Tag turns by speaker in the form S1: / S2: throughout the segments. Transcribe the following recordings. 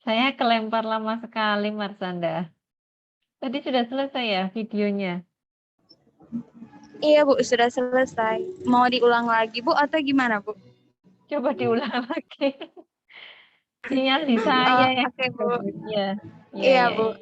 S1: Saya kelempar lama sekali, Marsanda. Tadi sudah selesai ya videonya?
S2: Iya, Bu, sudah selesai. Mau diulang lagi, Bu, atau gimana, Bu?
S1: Coba diulang lagi. Sinyal di
S2: Oh,
S1: saya yang
S2: oke, Bu.
S1: bagus. Ya, ya,
S2: Iya,
S1: ya,
S2: Bu.
S1: ya.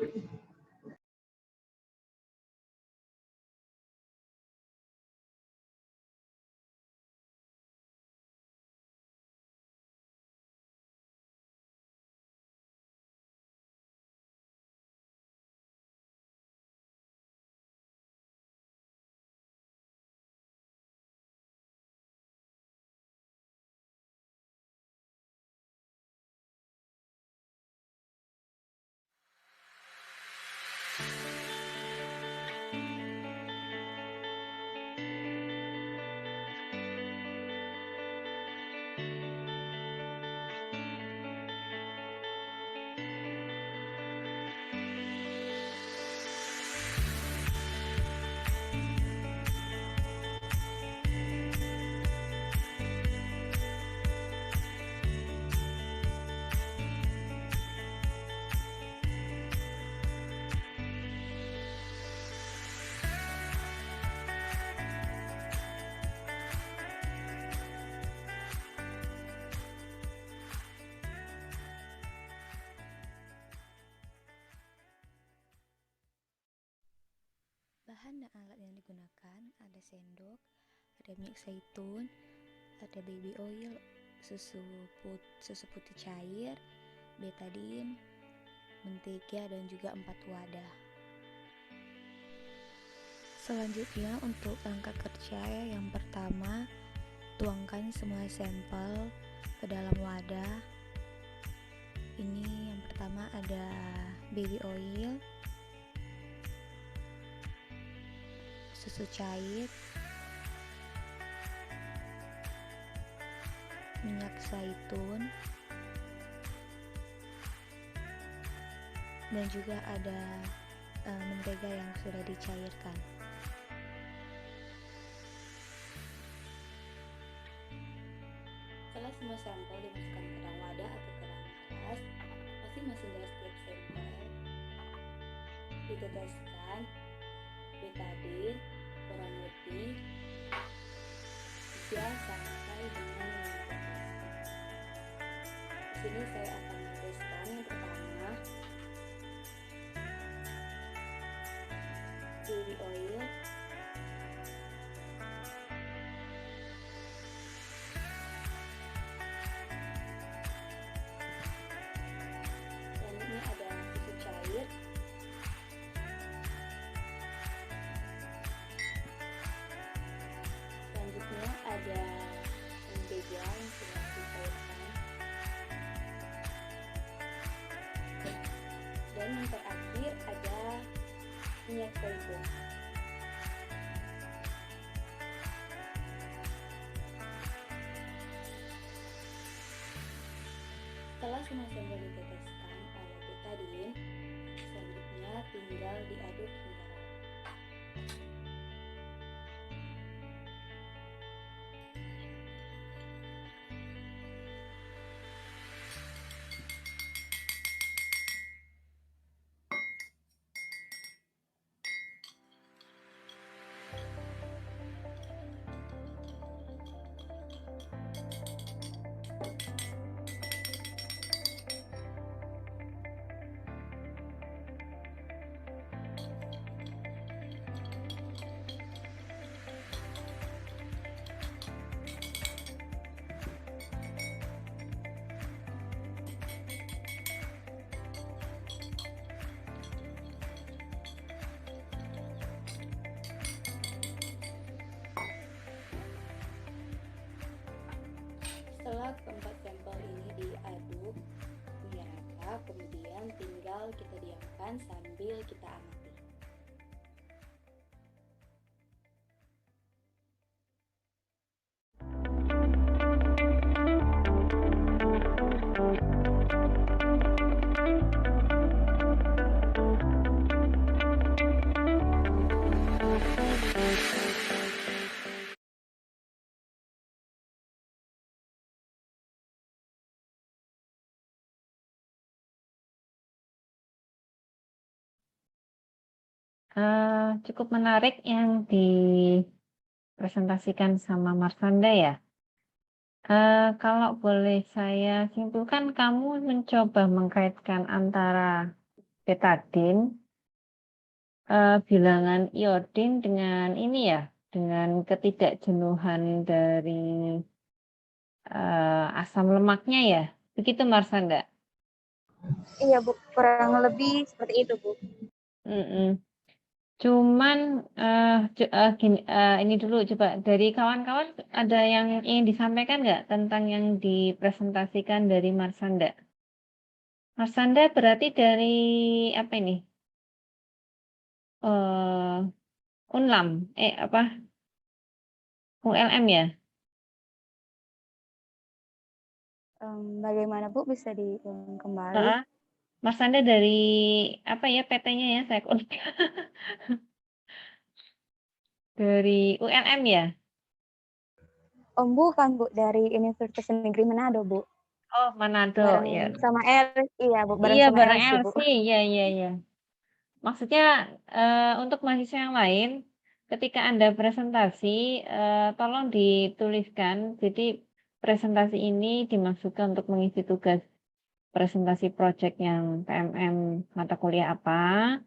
S3: Bahan dan alat yang digunakan ada sendok, ada minyak zaitun, ada baby oil, susu putih cair, betadine, mentega, dan juga 4 wadah. Selanjutnya untuk langkah kerja yang pertama, tuangkan semua sampel ke dalam wadah. Ini yang pertama ada baby oil, susu cair, minyak zaitun, dan juga ada mentega yang sudah dicairkan. Setelah semua sampel dimasukkan ke dalam wadah atau ke dalam gelas, masing-masing dari setiap sampel diteteskan betadine kurang lebih 3 sampai dengan 5 tetes. Di sini saya akan meneteskan yang pertama baby oil, selanjutnya ada susu cair, selanjutnya ada mentega yang sudah dicairkan, dan yang terakhir ada minyak zaitun. Setelah semua sampel diteteskan oleh betadine, selanjutnya tinggal diaduk hingga rata. Setelah keempat sampel ini diaduk hingga rata, kemudian tinggal kita diamkan sambil kita amati.
S1: Cukup menarik yang dipresentasikan sama Marsanda ya. Kalau boleh saya simpulkan, kamu mencoba mengkaitkan antara betadin, bilangan iodin dengan ini ya, dengan ketidakjenuhan dari asam lemaknya ya. Begitu Marsanda?
S2: Iya Bu, kurang lebih seperti itu Bu.
S1: Mm-mm. Cuman gini, ini dulu coba dari kawan-kawan ada yang ingin disampaikan nggak tentang yang dipresentasikan dari Marsanda? Marsanda berarti dari apa ini? eh Unlam, apa? ULM ya?
S2: Bagaimana Bu, bisa diulang kembali?
S1: Heeh. Marsanda dari apa ya PT-nya ya? Saya lupa. Dari ULM ya?
S2: Bukan Bu, dari Universitas Negeri Manado Bu.
S1: Oh, Manado
S2: Bareng
S1: ya.
S2: sama iya Bu, bareng
S1: Iya,
S2: sama
S1: bareng
S2: Elsie Bu.
S1: LC. Iya, iya, iya. Maksudnya untuk mahasiswa yang lain, ketika Anda presentasi, tolong dituliskan. Jadi presentasi ini dimaksudkan untuk mengisi tugas presentasi proyek yang PMM mata kuliah apa,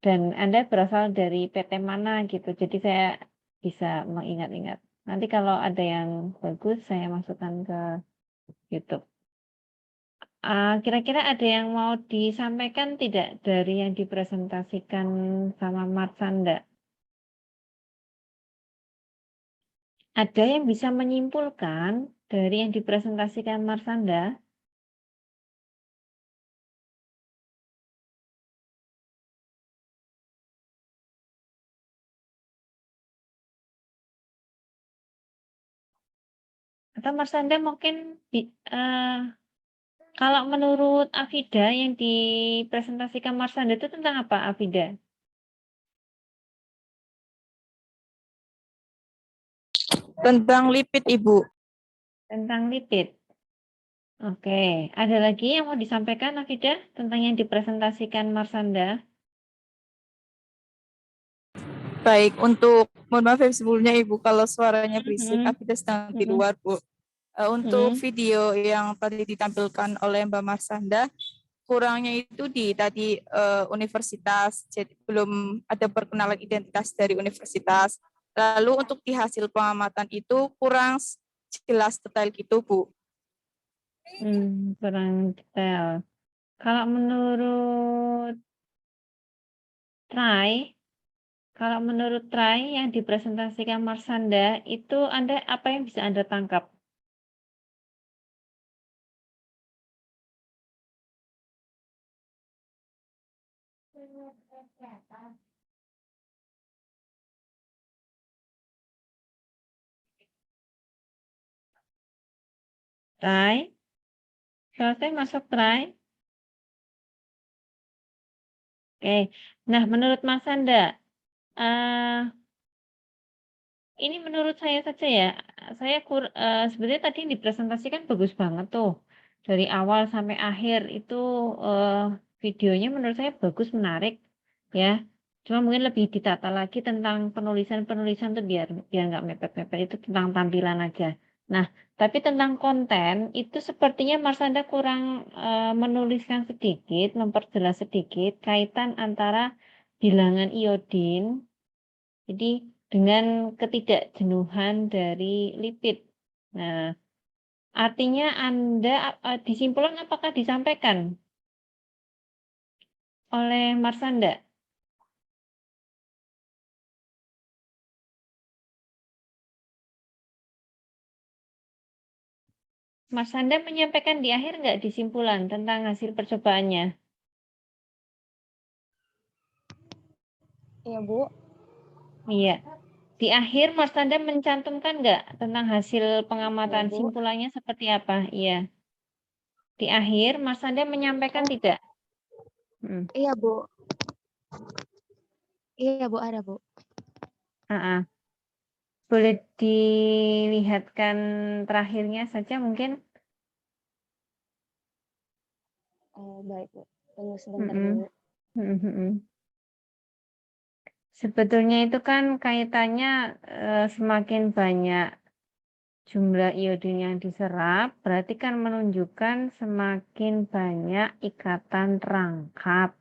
S1: dan Anda berasal dari PT mana gitu. Jadi saya bisa mengingat-ingat. Nanti kalau ada yang bagus, saya masukkan ke YouTube. Kira-kira ada yang mau disampaikan tidak dari yang dipresentasikan sama Marsanda? Ada yang bisa menyimpulkan dari yang dipresentasikan Marsanda? Atau Marsanda mungkin kalau menurut Afida yang dipresentasikan Marsanda itu tentang apa, Afida?
S2: Tentang lipid Ibu.
S1: Tentang lipid. Oke, ada lagi yang mau disampaikan, Afida, tentang yang dipresentasikan Marsanda?
S2: Baik, untuk mohon maaf ya sebelumnya Ibu kalau suaranya berisik,
S1: Mhm,
S2: Afida sedang di
S1: mhm,
S2: luar Bu. Untuk
S1: mhm.
S2: video yang tadi ditampilkan oleh Mbak Marsanda, kurangnya itu di tadi universitas, jadi belum ada perkenalan identitas dari universitas. Lalu untuk di hasil pengamatan itu kurang jelas detail gitu Bu.
S1: Kurang detail. Kalau menurut Try, kalau menurut Try yang dipresentasikan Marsanda itu Anda apa yang bisa Anda tangkap? Try, selesai masuk Try. Oke, nah menurut Marsanda, eh ini menurut saya saja ya, sebenarnya tadi yang dipresentasikan bagus banget tuh. Dari awal sampai akhir itu videonya menurut saya bagus, menarik ya. Cuma mungkin lebih ditata lagi tentang penulisan-penulisan tuh biar biar nggak mepet-mepet itu tentang tampilan aja. Nah, tapi tentang konten itu sepertinya Marsanda kurang menuliskan sedikit, memperjelas sedikit kaitan antara bilangan iodin jadi dengan ketidakjenuhan dari lipid. Nah, artinya Anda di simpulan apakah disampaikan oleh Marsanda? Marsanda menyampaikan di akhir nggak di simpulan tentang hasil percobaannya?
S2: Iya Bu.
S1: Iya. Di akhir Marsanda mencantumkan nggak tentang hasil
S2: Iya
S1: pengamatan
S2: Bu.
S1: simpulannya seperti apa? Iya. Di akhir Marsanda menyampaikan
S2: Oh,
S1: tidak? Hmm.
S2: iya Bu. Iya Bu, ada Bu.
S1: Ah, ah. Boleh dilihatkan terakhirnya saja mungkin.
S2: Oh, baik Bu. Tunggu sebentar
S1: Mm-mm.
S2: Bu.
S1: Mhm, mhm. Sebetulnya itu kan kaitannya semakin banyak jumlah iodin yang diserap, berarti kan menunjukkan semakin banyak ikatan rangkap.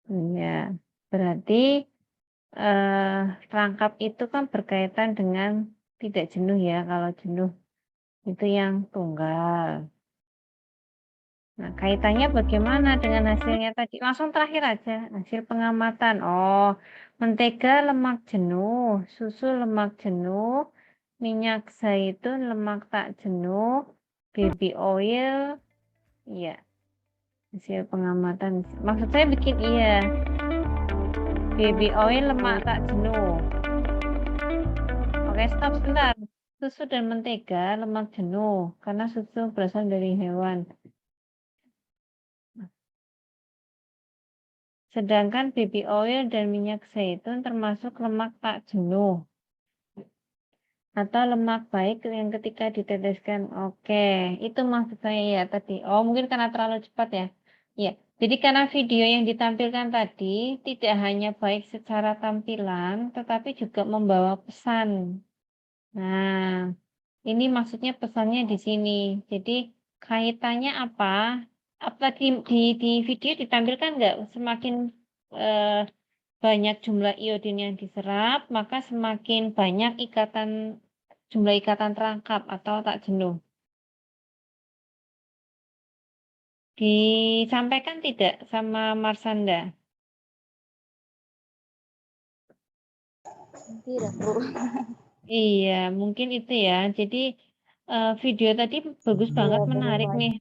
S1: Ya, berarti rangkap itu kan berkaitan dengan tidak jenuh ya. Kalau jenuh itu yang tunggal. Nah, kaitannya bagaimana dengan hasilnya tadi? Langsung terakhir aja, hasil pengamatan. Oh, mentega lemak jenuh, susu lemak jenuh, minyak zaitun lemak tak jenuh, baby oil, iya, hasil pengamatan. Maksud saya bikin iya, baby oil lemak tak jenuh. Oke, stop sebentar. Susu dan mentega lemak jenuh, karena susu berasal dari hewan. Sedangkan baby oil dan minyak zaitun termasuk lemak tak jenuh atau lemak baik yang ketika diteteskan. Oke, itu maksud saya ya tadi. Oh, mungkin karena terlalu cepat ya. Ya, jadi karena video yang ditampilkan tadi tidak hanya baik secara tampilan, tetapi juga membawa pesan. Nah, ini maksudnya pesannya di sini. Jadi kaitannya apa? Apa di video ditampilkan nggak semakin eh, banyak jumlah iodin yang diserap, maka semakin banyak jumlah ikatan terangkap atau tak jenuh. Disampaikan tidak sama Marsanda?
S3: Tidak, Bu.
S1: Iya, mungkin itu ya. Jadi video tadi bagus banget,
S3: Iya,
S1: menarik
S3: benar.
S1: nih.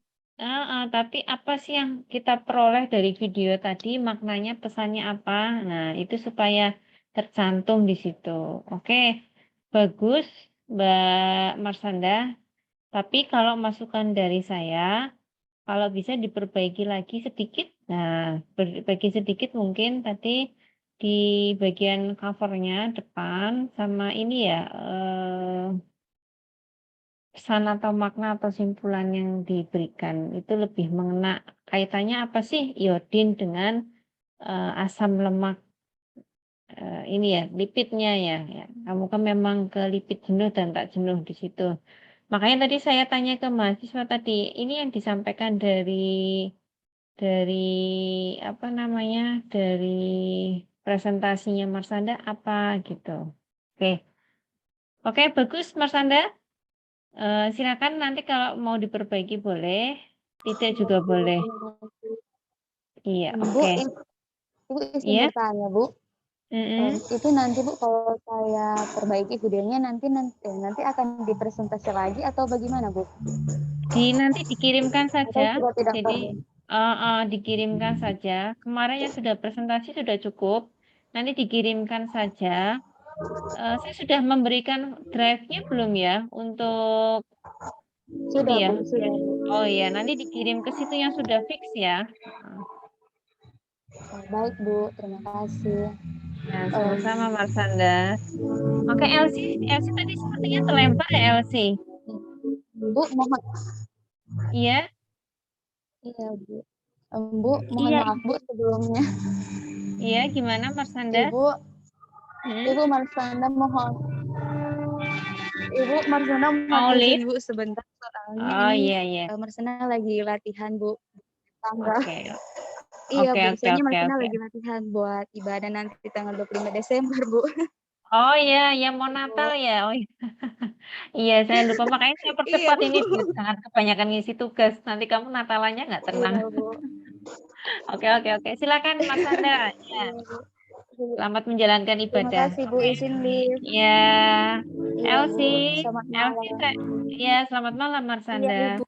S1: Tapi apa sih yang kita peroleh dari video tadi, maknanya, pesannya apa? Nah, itu supaya tercantum di situ. Oke, bagus, Mbak Marsanda. Tapi kalau masukan dari saya, kalau bisa diperbaiki lagi sedikit. Nah, berbagi sedikit mungkin tadi di bagian covernya depan sama ini ya, pesan atau makna atau simpulan yang diberikan itu lebih mengena kaitannya apa sih iodin dengan asam lemak ini ya lipidnya ya, ya. Kamu kan memang ke lipid jenuh dan tak jenuh di situ. Makanya tadi saya tanya ke mahasiswa tadi, ini yang disampaikan dari apa namanya, dari presentasinya Marsanda apa gitu. Oke, oke bagus Marsanda. Silakan nanti kalau mau diperbaiki boleh, tidak juga boleh. Iya,
S3: Bu,
S1: oke.
S3: Ibu izin
S1: Iya,
S3: bertanya, Bu.
S1: mm-mm.
S3: Itu nanti Bu kalau saya perbaiki videonya nanti akan dipresentasi lagi atau bagaimana, Bu?
S1: Nanti dikirimkan
S3: Atau
S1: saja.
S3: sudah tidak
S1: Jadi
S3: perlu?
S1: dikirimkan saja. Kemarin yang sudah presentasi sudah cukup. Nanti dikirimkan saja. Saya sudah memberikan drive-nya belum ya untuk itu
S3: Sudah,
S1: ya.
S3: Bu, sudah, Bu.
S1: Oh iya, nanti dikirim ke situ yang sudah fix ya.
S3: Oh, baik, Bu. Terima kasih.
S1: Ya,
S3: Em,
S1: sama-sama Marsanda. Oke, Elsie tadi sepertinya terlempar ya Elsie.
S3: Bu, mohon
S1: Iya,
S3: iya, Bu. Bu, mohon
S1: iya,
S3: maaf, Bu, sebelumnya.
S1: iya. Gimana Marsanda?
S3: Ibu,
S1: Hmm?
S3: Ibu Marsanda mohon. Ibu Marsanda mohon
S1: Mau
S3: izin,
S1: lift?
S3: Bu, sebentar. Soalnya
S1: Oh
S3: ini
S1: iya, iya.
S3: Marsanda lagi latihan, Bu. Tanggal.
S1: Oke,
S3: Iya,
S1: oke,
S3: Bu.
S1: oke,
S3: Soalnya
S1: oke,
S3: Marsanda
S1: oke.
S3: lagi latihan buat ibadah nanti tanggal 25 Desember, Bu.
S1: Oh iya, yang mau Natal
S3: Bu.
S1: ya. Oh iya, iya saya lupa makanya saya
S3: Iya,
S1: percepat
S3: Bu.
S1: ini biar jangan kebanyakan ngisi tugas. Nanti kamu Natalannya nggak tenang.
S3: Iya, Bu.
S1: Oke, oke, oke. Silakan Mas Sanda. Ya,
S3: Iya, Bu.
S1: selamat menjalankan
S3: Terima
S1: ibadah.
S3: kasih, Bu.
S1: Oke.
S3: Izin live.
S1: Ya,
S3: Iya, Bu.
S1: Elsie,
S3: Selamat
S1: Elsie,
S3: malam.
S1: ya selamat malam
S3: Iya,
S1: Marsanda.
S3: Ibu.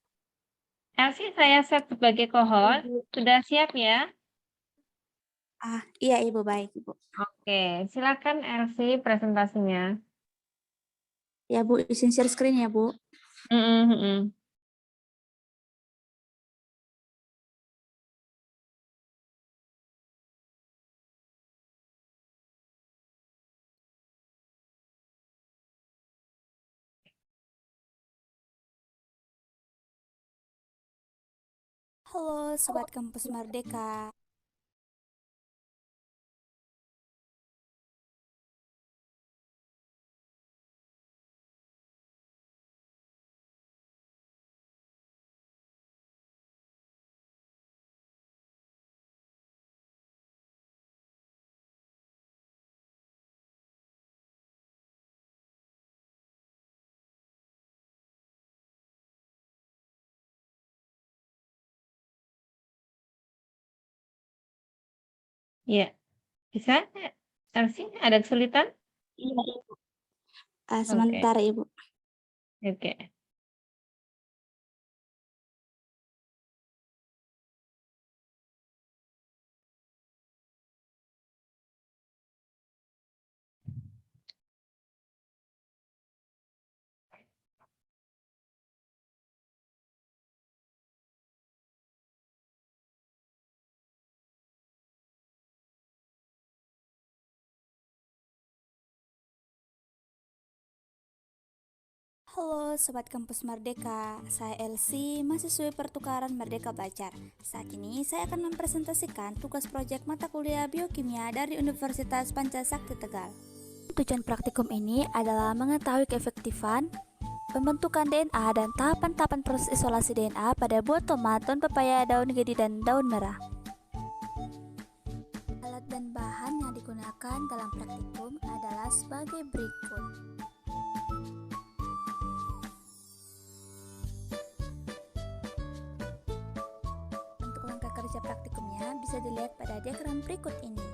S1: Elsie saya set sebagai co-host.
S3: Ibu.
S1: Sudah siap ya?
S3: Iya, Ibu. Baik, Ibu.
S1: Oke, silakan Elsie presentasinya.
S3: Ya, Bu. Izin share screen ya, Bu.
S1: Mm-mm, mm-mm.
S4: Halo Sobat Kampus Merdeka.
S1: Iya. Bisa? Elsie, ada kesulitan?
S4: Iya, Ibu.
S1: Oke.
S4: Sebentar, Ibu.
S1: Oke.
S5: Halo Sobat Kampus Merdeka, saya Elsie, mahasiswi pertukaran Merdeka Belajar. Saat ini saya akan mempresentasikan tugas proyek mata kuliah biokimia dari Universitas Pancasakti Tegal. Tujuan praktikum ini adalah mengetahui keefektifan pembentukan DNA dan tahapan-tahapan proses isolasi DNA pada buah tomat, daun pepaya, daun gedi, dan daun merah. Alat dan bahan yang digunakan dalam praktikum adalah sebagai berikut. Untuk langkah kerja praktikumnya bisa dilihat pada diagram berikut ini.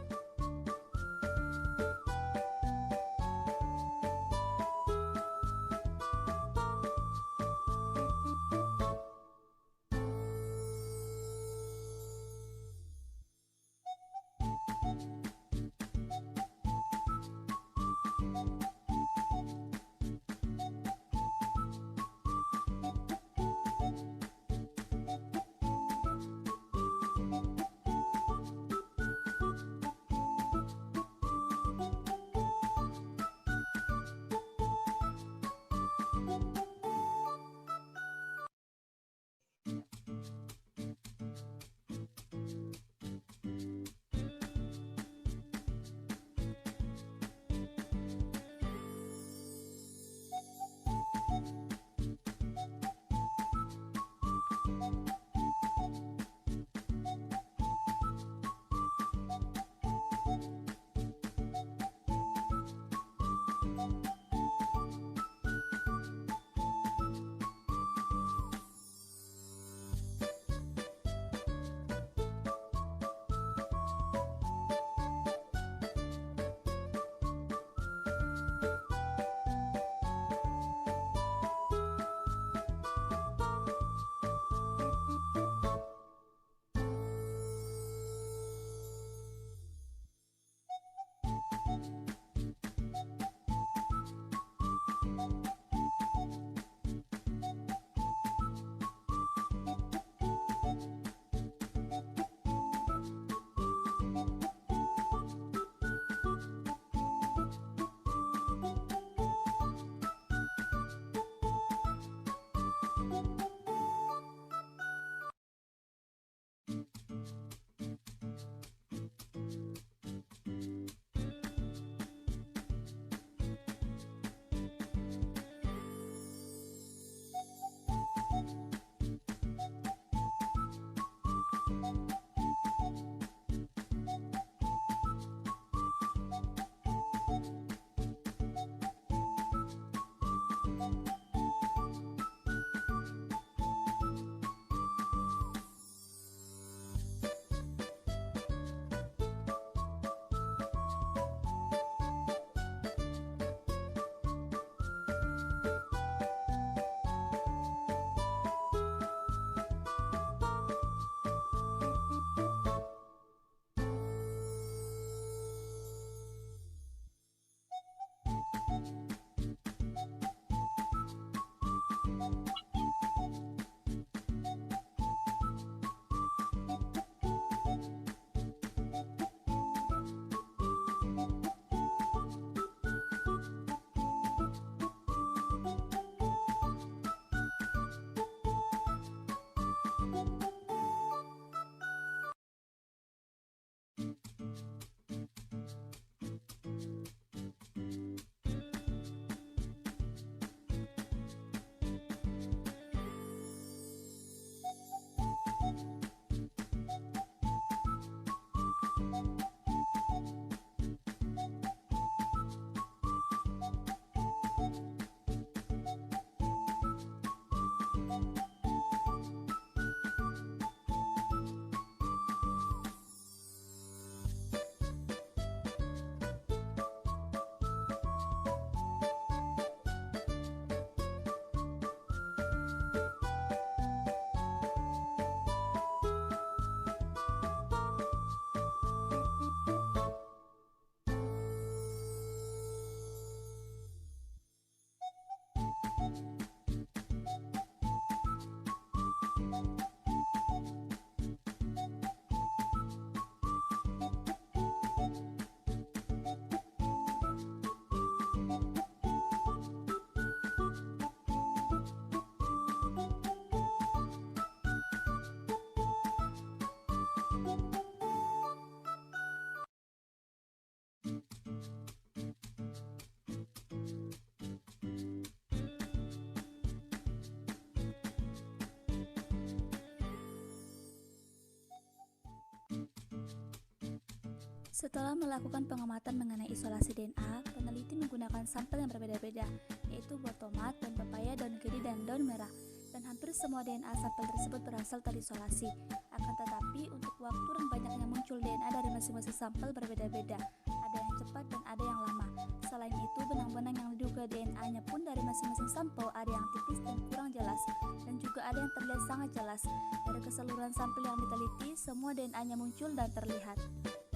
S5: Setelah melakukan pengamatan mengenai isolasi DNA, peneliti menggunakan sampel yang berbeda-beda, yaitu buah tomat, daun pepaya, daun kiri, dan daun merah. Dan hampir semua DNA sampel tersebut berasal terisolasi. Akan tetapi, untuk waktu dan banyaknya muncul DNA dari masing-masing sampel berbeda-beda. Ada yang cepat dan ada yang lama. Selain itu, benang-benang yang diduga DNA-nya pun dari masing-masing sampel ada yang tipis dan kurang jelas, dan juga ada yang terlihat sangat jelas. Dari keseluruhan sampel yang diteliti, semua DNA-nya muncul dan terlihat.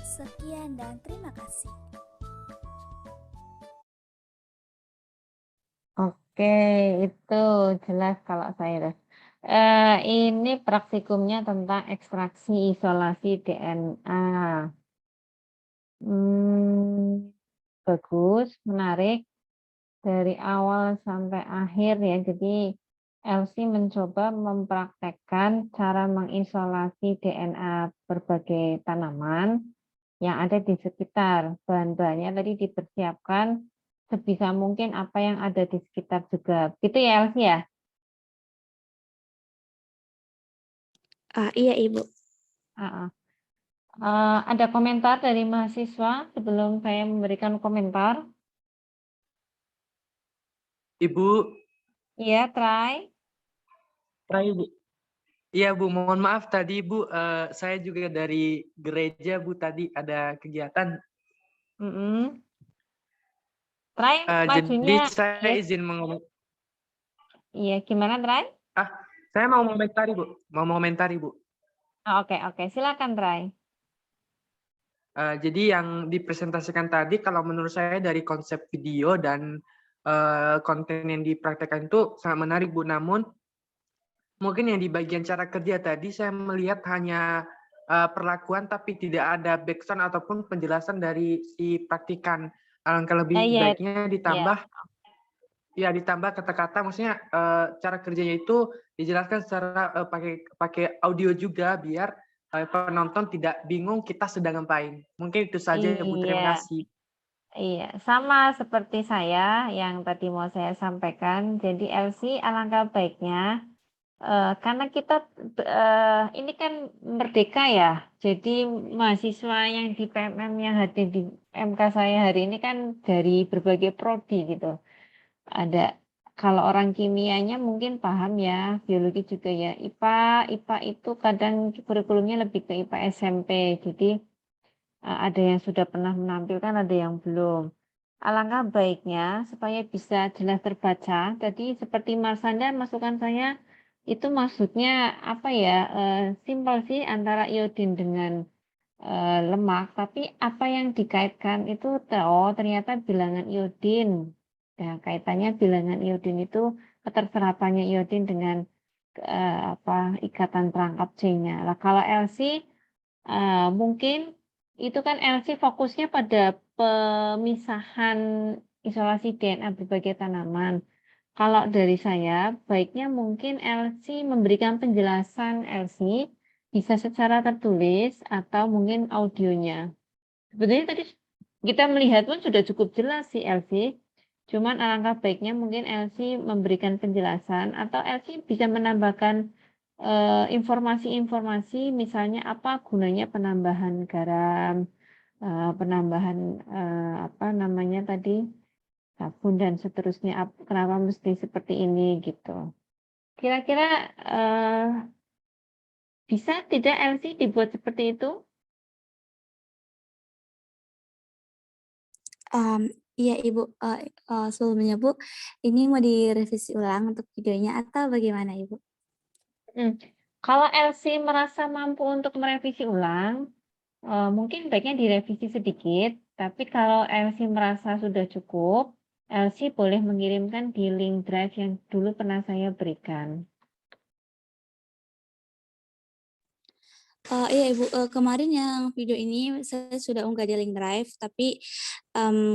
S5: Sekian dan terima kasih.
S1: Oke, itu jelas kalau saya. Ini praktikumnya tentang ekstraksi isolasi DNA. Bagus, menarik. Dari awal sampai akhir ya. Jadi Elsie mencoba mempraktekkan cara mengisolasi DNA berbagai tanaman yang ada di sekitar. Bahan-bahannya tadi dipersiapkan sebisa mungkin apa yang ada di sekitar juga. Gitu ya Elsie ya?
S5: Iya, Ibu.
S1: Ada komentar dari mahasiswa sebelum saya memberikan komentar?
S4: Ibu,
S1: Iya, try.
S4: Bu. Iya Bu, mohon maaf tadi Bu, saya juga dari gereja Bu, tadi ada kegiatan.
S1: Try
S4: Jadi
S1: majunya.
S4: saya
S1: Yes.
S4: izin ngomong.
S1: Iya, gimana try?
S4: Saya mau mengomentari Bu, Bu.
S1: Oke, silakan try.
S4: Jadi yang dipresentasikan tadi kalau menurut saya dari konsep video dan konten yang dipraktekkan itu sangat menarik Bu. Namun mungkin yang di bagian cara kerja tadi saya melihat hanya perlakuan tapi tidak ada background ataupun penjelasan dari si praktikan. Alangkah lebih
S1: Iya,
S4: baiknya
S1: iya.
S4: ditambah kata-kata, maksudnya cara kerjanya itu dijelaskan secara pakai audio juga biar penonton tidak bingung kita sedang ngapain. Mungkin itu saja ya Bu, terima
S1: Iya,
S4: kasih.
S1: iya, sama seperti saya yang tadi mau saya sampaikan. Jadi Elsie, alangkah baiknya karena kita ini kan merdeka ya. Jadi mahasiswa yang di PMM yang hadir di MK saya hari ini kan dari berbagai prodi gitu. Ada kalau orang kimianya mungkin paham ya, biologi juga ya. IPA itu kadang kurikulumnya lebih ke IPA SMP. Jadi ada yang sudah pernah menampilkan, ada yang belum. Alangkah baiknya supaya bisa jelas terbaca. Tadi seperti Marsanda masukan saya itu maksudnya apa ya? Simpel sih antara iodin dengan lemak, tapi apa yang dikaitkan itu ternyata bilangan iodin. Nah, kaitannya bilangan iodin itu keterserapannya iodin dengan ikatan perangkap C-nya. Nah, kalau LC mungkin itu kan LC fokusnya pada pemisahan isolasi DNA berbagai tanaman. Kalau dari saya, baiknya mungkin LC memberikan penjelasan LC bisa secara tertulis atau mungkin audionya. Sebetulnya tadi kita melihat pun sudah cukup jelas sih LC. Cuman alangkah baiknya mungkin LC memberikan penjelasan atau LC bisa menambahkan informasi-informasi misalnya apa gunanya penambahan garam, penambahan apa namanya tadi sabun dan seterusnya, kenapa mesti seperti ini gitu. Kira-kira bisa tidak LC dibuat seperti itu?
S5: Iya Ibu, sebelumnya Bu, ini mau direvisi ulang untuk videonya atau bagaimana Ibu?
S1: Kalau LC merasa mampu untuk merevisi ulang, mungkin baiknya direvisi sedikit, tapi kalau LC merasa sudah cukup, LC boleh mengirimkan di link drive yang dulu pernah saya berikan.
S5: Iya Ibu, kemarin yang video ini saya sudah unggah di link drive, tapi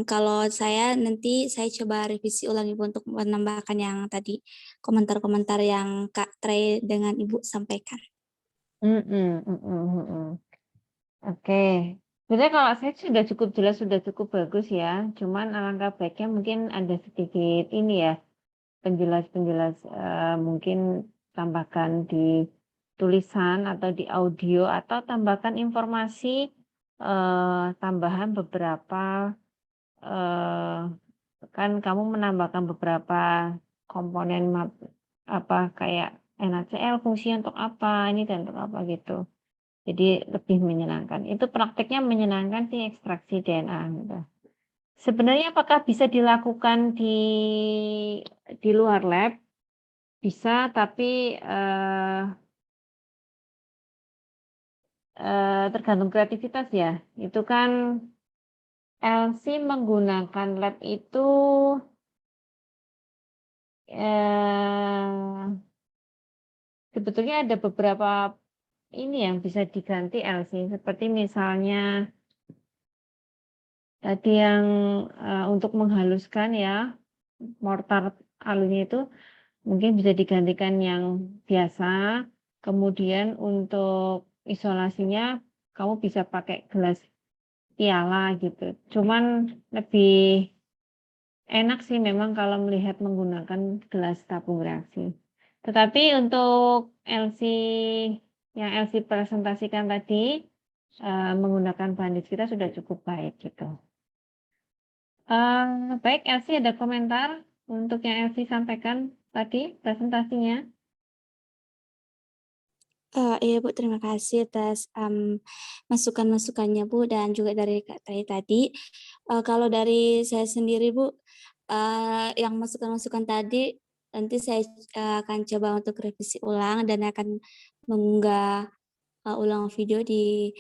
S5: kalau saya nanti saya coba revisi ulang Ibu untuk menambahkan yang tadi komentar-komentar yang Kak Trey dengan Ibu sampaikan.
S1: Oke. Sebenarnya kalau saya sudah cukup jelas, sudah cukup bagus ya. Cuman alangkah baiknya mungkin ada sedikit ini ya, penjelas-penjelas mungkin tambahkan di tulisan atau di audio atau tambahkan informasi tambahan beberapa, kan kamu menambahkan beberapa komponen kayak NaCl fungsinya untuk apa, ini dan untuk apa gitu. Jadi lebih menyenangkan. Itu prakteknya menyenangkan sih ekstraksi DNA gitu. Sebenarnya apakah bisa dilakukan di luar lab? Bisa, tapi tergantung kreativitas ya. Itu kan LC menggunakan lab itu sebetulnya ada beberapa ini yang bisa diganti LC, seperti misalnya tadi yang untuk menghaluskan ya, mortar alunya itu mungkin bisa digantikan yang biasa. Kemudian untuk isolasinya kamu bisa pakai gelas piala gitu. Cuman lebih enak sih memang kalau melihat menggunakan gelas tabung reaksi. Tetapi untuk yang LC presentasikan tadi menggunakan bahan kita sudah cukup baik gitu. Baik, LC ada komentar untuk yang LC sampaikan tadi presentasinya?
S5: Iya Bu, terima kasih atas masukan-masukannya Bu dan juga dari Kak Tai tadi. Kalau dari saya sendiri Bu, yang masukan-masukan tadi nanti saya akan coba untuk revisi ulang dan akan mengunggah ulang video di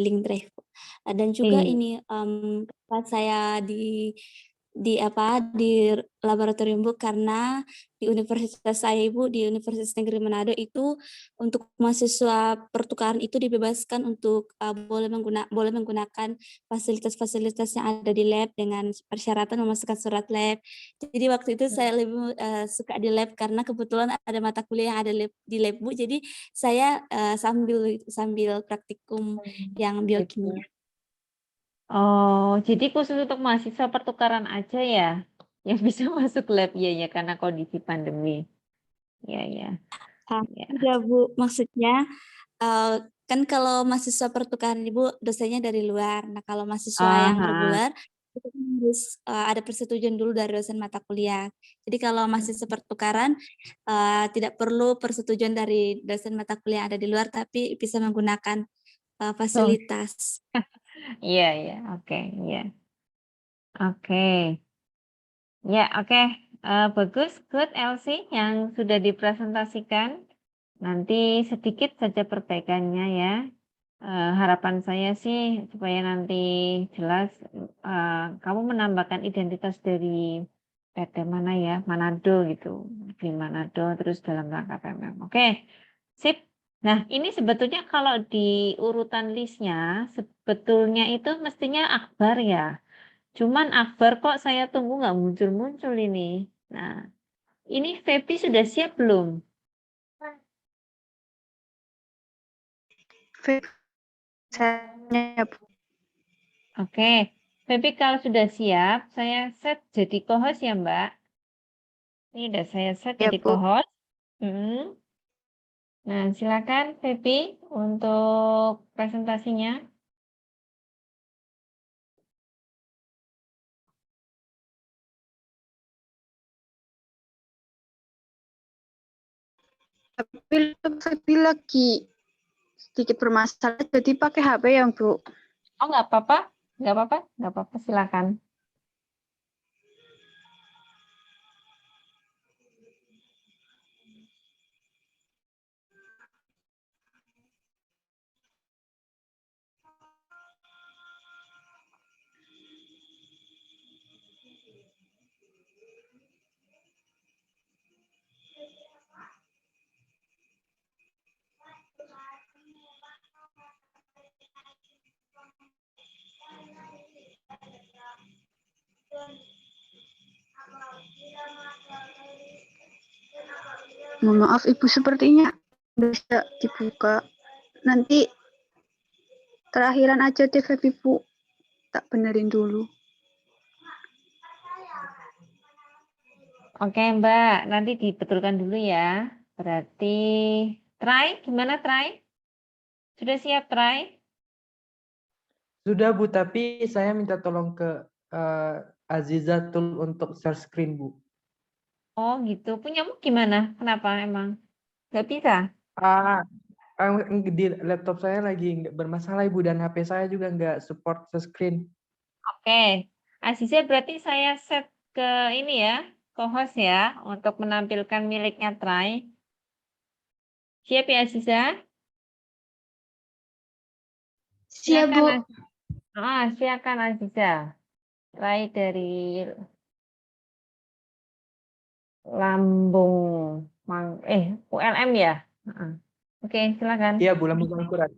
S5: link drive. Dan juga
S1: Iya.
S5: ini pas saya di laboratorium Bu, karena di universitas saya Ibu, di Universitas Negeri Manado itu untuk mahasiswa pertukaran itu dibebaskan untuk boleh menggunakan fasilitas-fasilitas yang ada di lab dengan persyaratan memasukkan surat lab. Jadi waktu itu saya lebih suka di lab karena kebetulan ada mata kuliah yang ada di lab Bu. Jadi saya sambil praktikum yang biokimia.
S1: Oh, jadi khusus untuk mahasiswa pertukaran aja ya, yang bisa masuk lab ya karena kondisi pandemi. Ya.
S5: Iya Bu, maksudnya kan kalau mahasiswa pertukaran Ibu dosennya dari luar. Nah kalau mahasiswa yang reguler itu kan harus ada persetujuan dulu dari dosen mata kuliah. Jadi kalau mahasiswa pertukaran tidak perlu persetujuan dari dosen mata kuliah yang ada di luar, tapi bisa menggunakan fasilitas.
S1: Iya, oke, iya. Oke. Ya, oke. Bagus, good LC yang sudah dipresentasikan. Nanti sedikit saja perbaikannya ya. Harapan saya sih supaya nanti jelas kamu menambahkan identitas dari PT mana ya, Manado gitu, di Manado terus dalam rangka PMM. Oke, sip. Nah, ini sebetulnya kalau di urutan listnya sebetulnya itu mestinya Akbar ya. Cuman Akbar kok saya tunggu nggak muncul-muncul ini. Nah, ini Febi sudah siap belum?
S6: Saya
S1: Oke, Febi kalau sudah siap, saya set jadi co-host ya Mbak. Ini udah saya set
S6: ya
S1: jadi
S6: Bu.
S1: co-host. Nah, silakan Febi untuk presentasinya.
S6: Tapi lagi sedikit bermasalah, jadi pakai HP yang Bu.
S1: Oh, nggak apa-apa, silakan.
S6: Mohon maaf Ibu, sepertinya bisa dibuka. Nanti terakhiran aja deh Ibu. Tak benerin dulu.
S1: Oke Mbak, nanti dibetulkan dulu ya. Berarti try, gimana try? Sudah siap try?
S4: Sudah Bu, tapi saya minta tolong ke Azizatul untuk share screen Bu.
S1: Oh gitu. Punyamu gimana? Kenapa emang? Nggak bisa?
S4: Ah, di laptop saya lagi nggak bermasalah Ibu dan HP saya juga nggak support share screen.
S1: Oke. Aziza berarti saya set ke ini ya, ke host ya, untuk menampilkan miliknya Try. Siap ya Aziza?
S6: Siap, Bu.
S1: Silakan Aziza. Try dari Lambung ULM ya? Oke, silakan.
S4: Iya Bu, Lambung Mangkurat.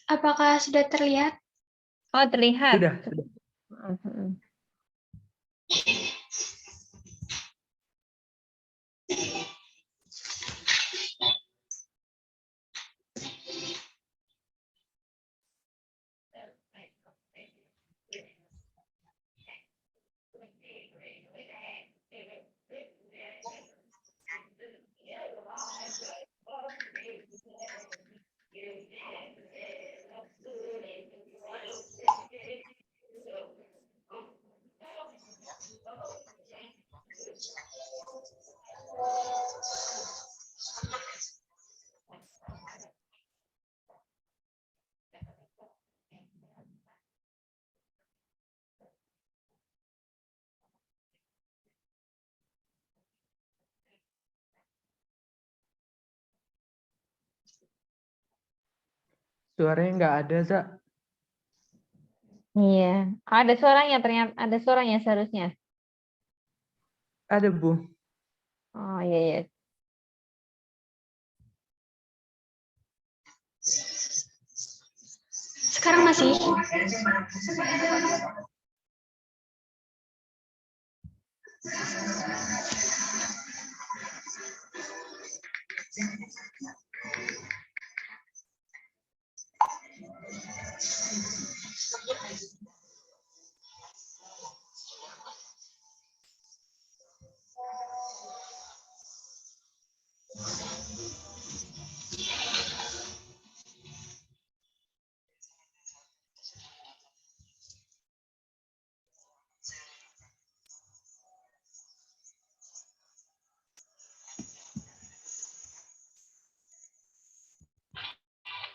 S6: Apakah sudah terlihat?
S1: Oh, terlihat.
S4: Sudah.
S1: Mhm.
S4: Suaranya nggak ada, Za.
S1: Iya, ada suaranya ternyata, ada suaranya seharusnya.
S4: Ada Bu.
S1: Oh iya iya.
S6: Sekarang masih?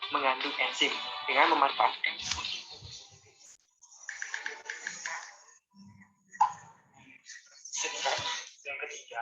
S4: Mengandung enzim dengan memanfaatkan yang ketiga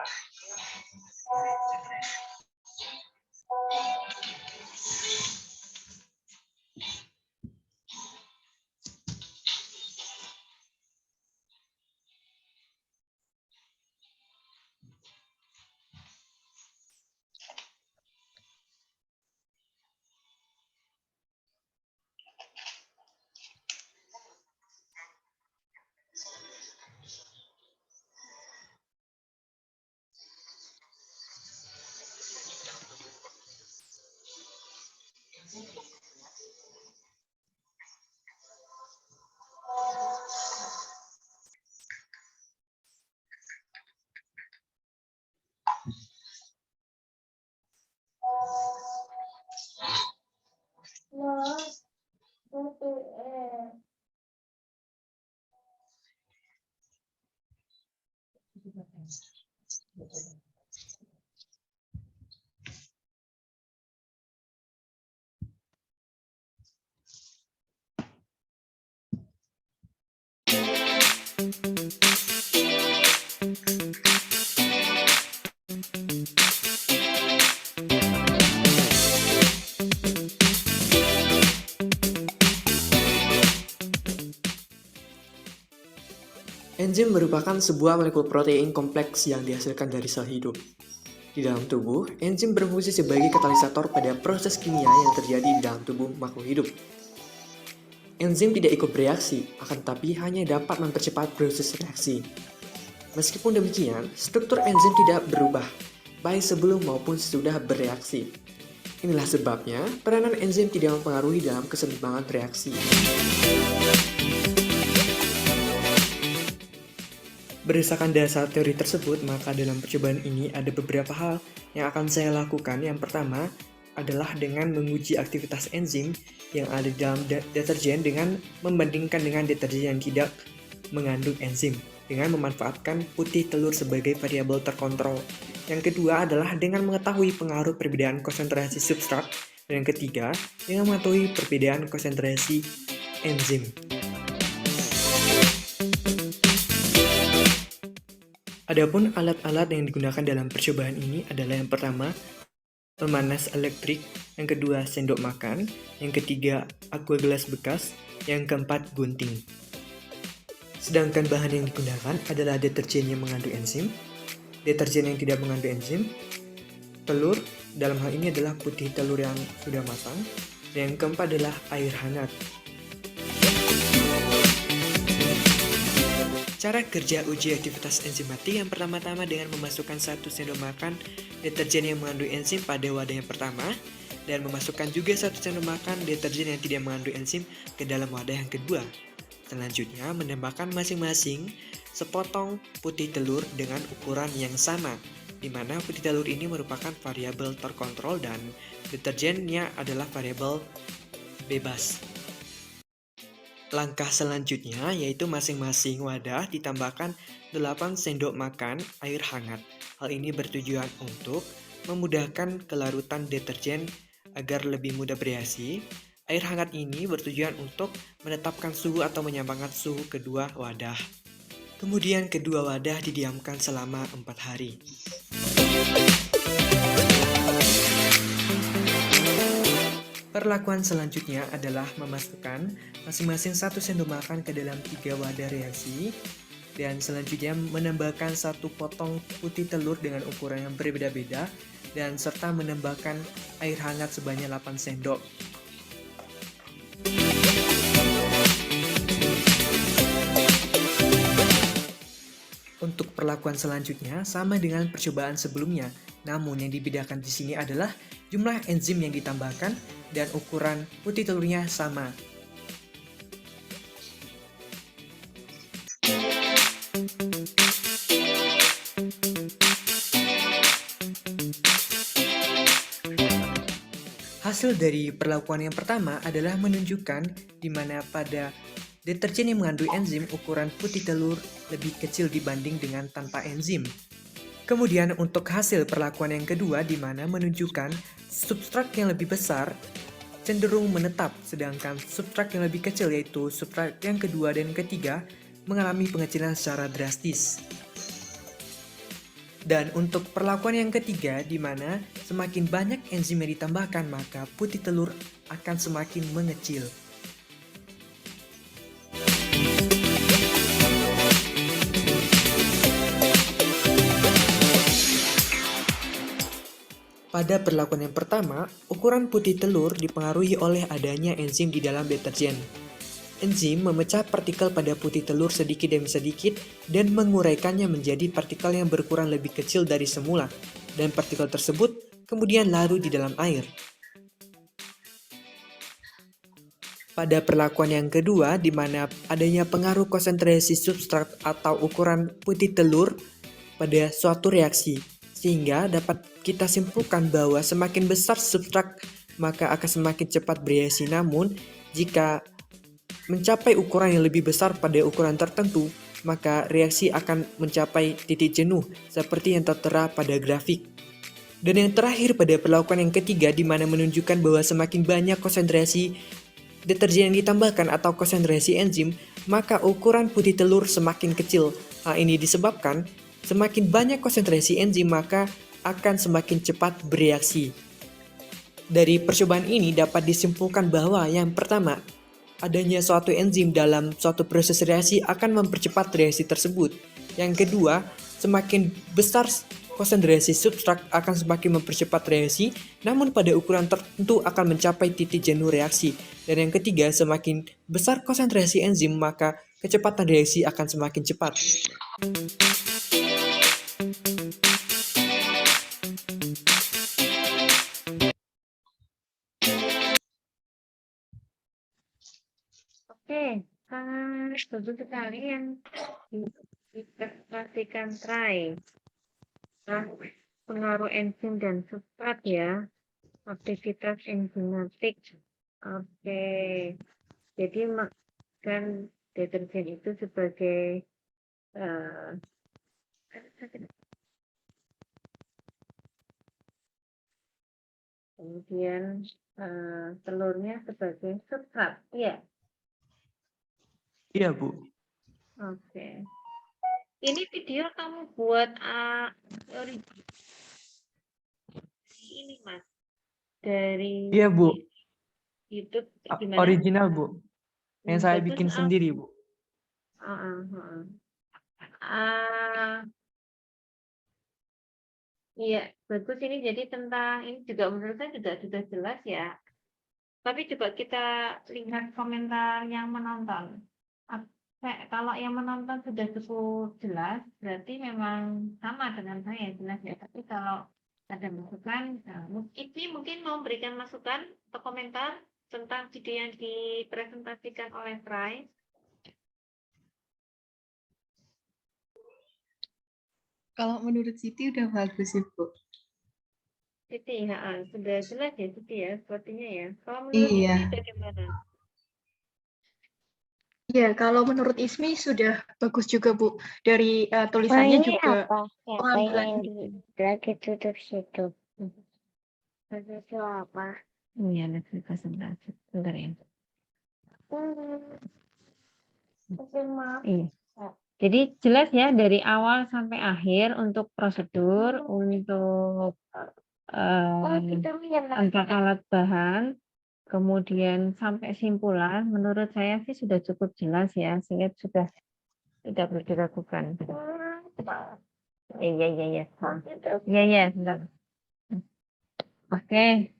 S7: Enzim merupakan sebuah molekul protein kompleks yang dihasilkan dari sel hidup. Di dalam tubuh, enzim berfungsi sebagai katalisator pada proses kimia yang terjadi di dalam tubuh makhluk hidup. Enzim tidak ikut bereaksi, akan tetapi hanya dapat mempercepat proses reaksi. Meskipun demikian, struktur enzim tidak berubah, baik sebelum maupun sesudah bereaksi. Inilah sebabnya, peranan enzim tidak mempengaruhi dalam keseimbangan reaksi. Berdasarkan dasar teori tersebut, maka dalam percobaan ini ada beberapa hal yang akan saya lakukan. Yang pertama adalah dengan menguji aktivitas enzim yang ada di dalam deterjen dengan membandingkan dengan deterjen yang tidak mengandung enzim dengan memanfaatkan putih telur sebagai variabel terkontrol. Yang kedua adalah dengan mengetahui pengaruh perbedaan konsentrasi substrat. Dan yang ketiga, dengan mengetahui perbedaan konsentrasi enzim. Adapun alat-alat yang digunakan dalam percobaan ini adalah yang pertama, pemanas elektrik, yang kedua, sendok makan, yang ketiga, aqua gelas bekas, yang keempat, gunting. Sedangkan bahan yang digunakan adalah deterjen yang mengandung enzim, deterjen yang tidak mengandung enzim, telur, dalam hal ini adalah putih telur yang sudah matang, dan yang keempat adalah air hangat. Cara kerja uji aktivitas enzimatik yang pertama-tama dengan memasukkan 1 sendok makan deterjen yang mengandung enzim pada wadah yang pertama, dan memasukkan juga 1 sendok makan deterjen yang tidak mengandung enzim ke dalam wadah yang kedua. Selanjutnya, menambahkan masing-masing sepotong putih telur dengan ukuran yang sama, di mana putih telur ini merupakan variabel terkontrol dan deterjennya adalah variabel bebas. Langkah selanjutnya yaitu masing-masing wadah ditambahkan 8 sendok makan air hangat. Hal ini bertujuan untuk memudahkan kelarutan deterjen agar lebih mudah bereaksi. Air hangat ini bertujuan untuk menetapkan suhu atau menyeimbangkan suhu kedua wadah. Kemudian kedua wadah didiamkan selama 4 hari. Perlakuan selanjutnya adalah memasukkan masing-masing 1 sendok makan ke dalam 3 wadah reaksi, dan selanjutnya menambahkan 1 potong putih telur dengan ukuran yang berbeda-beda, dan serta menambahkan air hangat sebanyak 8 sendok. Untuk perlakuan selanjutnya sama dengan percobaan sebelumnya, namun yang dibedakan di sini adalah jumlah enzim yang ditambahkan dan ukuran putih telurnya sama. Hasil dari perlakuan yang pertama adalah menunjukkan di mana pada deterjen yang mengandung enzim ukuran putih telur lebih kecil dibanding dengan tanpa enzim. Kemudian untuk hasil perlakuan yang kedua di mana menunjukkan substrat yang lebih besar cenderung menetap, sedangkan substrat yang lebih kecil yaitu substrat yang kedua dan ketiga mengalami pengecilan secara drastis. Dan untuk perlakuan yang ketiga di mana semakin banyak enzim yang ditambahkan maka putih telur akan semakin mengecil. Pada perlakuan yang pertama, ukuran putih telur dipengaruhi oleh adanya enzim di dalam deterjen. Enzim memecah partikel pada putih telur sedikit demi sedikit dan menguraikannya menjadi partikel yang berukuran lebih kecil dari semula, dan partikel tersebut kemudian larut di dalam air. Pada perlakuan yang kedua, di mana adanya pengaruh konsentrasi substrat atau ukuran putih telur pada suatu reaksi, sehingga dapat kita simpulkan bahwa semakin besar substrat maka akan semakin cepat bereaksi. Namun, jika mencapai ukuran yang lebih besar pada ukuran tertentu, maka reaksi akan mencapai titik jenuh seperti yang tertera pada grafik. Dan yang terakhir pada perlakuan yang ketiga di mana menunjukkan bahwa semakin banyak konsentrasi deterjen yang ditambahkan atau konsentrasi enzim, maka ukuran putih telur semakin kecil. Hal ini disebabkan semakin banyak konsentrasi enzim maka akan semakin cepat bereaksi. Dari percobaan ini dapat disimpulkan bahwa yang pertama, adanya suatu enzim dalam suatu proses reaksi akan mempercepat reaksi tersebut. Yang kedua, semakin besar konsentrasi substrat akan semakin mempercepat reaksi, namun pada ukuran tertentu akan mencapai titik jenuh reaksi. Dan yang ketiga, semakin besar konsentrasi enzim maka kecepatan reaksi akan semakin cepat.
S1: Oke, bagus sekali yang dipresentasikan try. Nah, pengaruh enzim dan substrat ya, aktivitas enzimatik. Oke, jadi kan deterjen itu sebagai kemudian telurnya sebagai substrat, iya.
S4: Iya, Bu.
S1: Oke. Ini video kamu buat ini Mas dari
S4: Iya, Bu.
S1: YouTube gimana?
S4: Original, Bu. Yang saya
S1: Bagus,
S4: bikin sendiri, Bu.
S1: Iya, bagus ini jadi tentang ini juga menurut saya juga sudah jelas ya. Tapi coba kita lihat komentar yang menonton. Kalau yang menonton sudah cukup jelas, berarti memang sama dengan saya jelas ya. Tapi kalau ada masukan, ini mungkin mau berikan masukan atau komentar tentang video yang dipresentasikan oleh Try.
S8: Kalau menurut Siti udah bagus sih, Bu.
S1: Siti, sudah jelas ya Siti ya, sepertinya ya. Kalau menurut
S8: Iya.
S1: Siti bagaimana?
S9: Iya, kalau menurut Ismi sudah bagus juga, Bu. Dari tulisannya juga pengambilan
S1: Lagi tutup situ. Itu apa? Iya, lagi presentasi. Bentar ya. Iya. Jadi jelas ya dari awal sampai akhir untuk prosedur, untuk angka alat bahan, kemudian sampai simpulan, menurut saya sih sudah cukup jelas ya, sehingga sudah tidak perlu diragukan. Iya. Iya, bentar. Oke.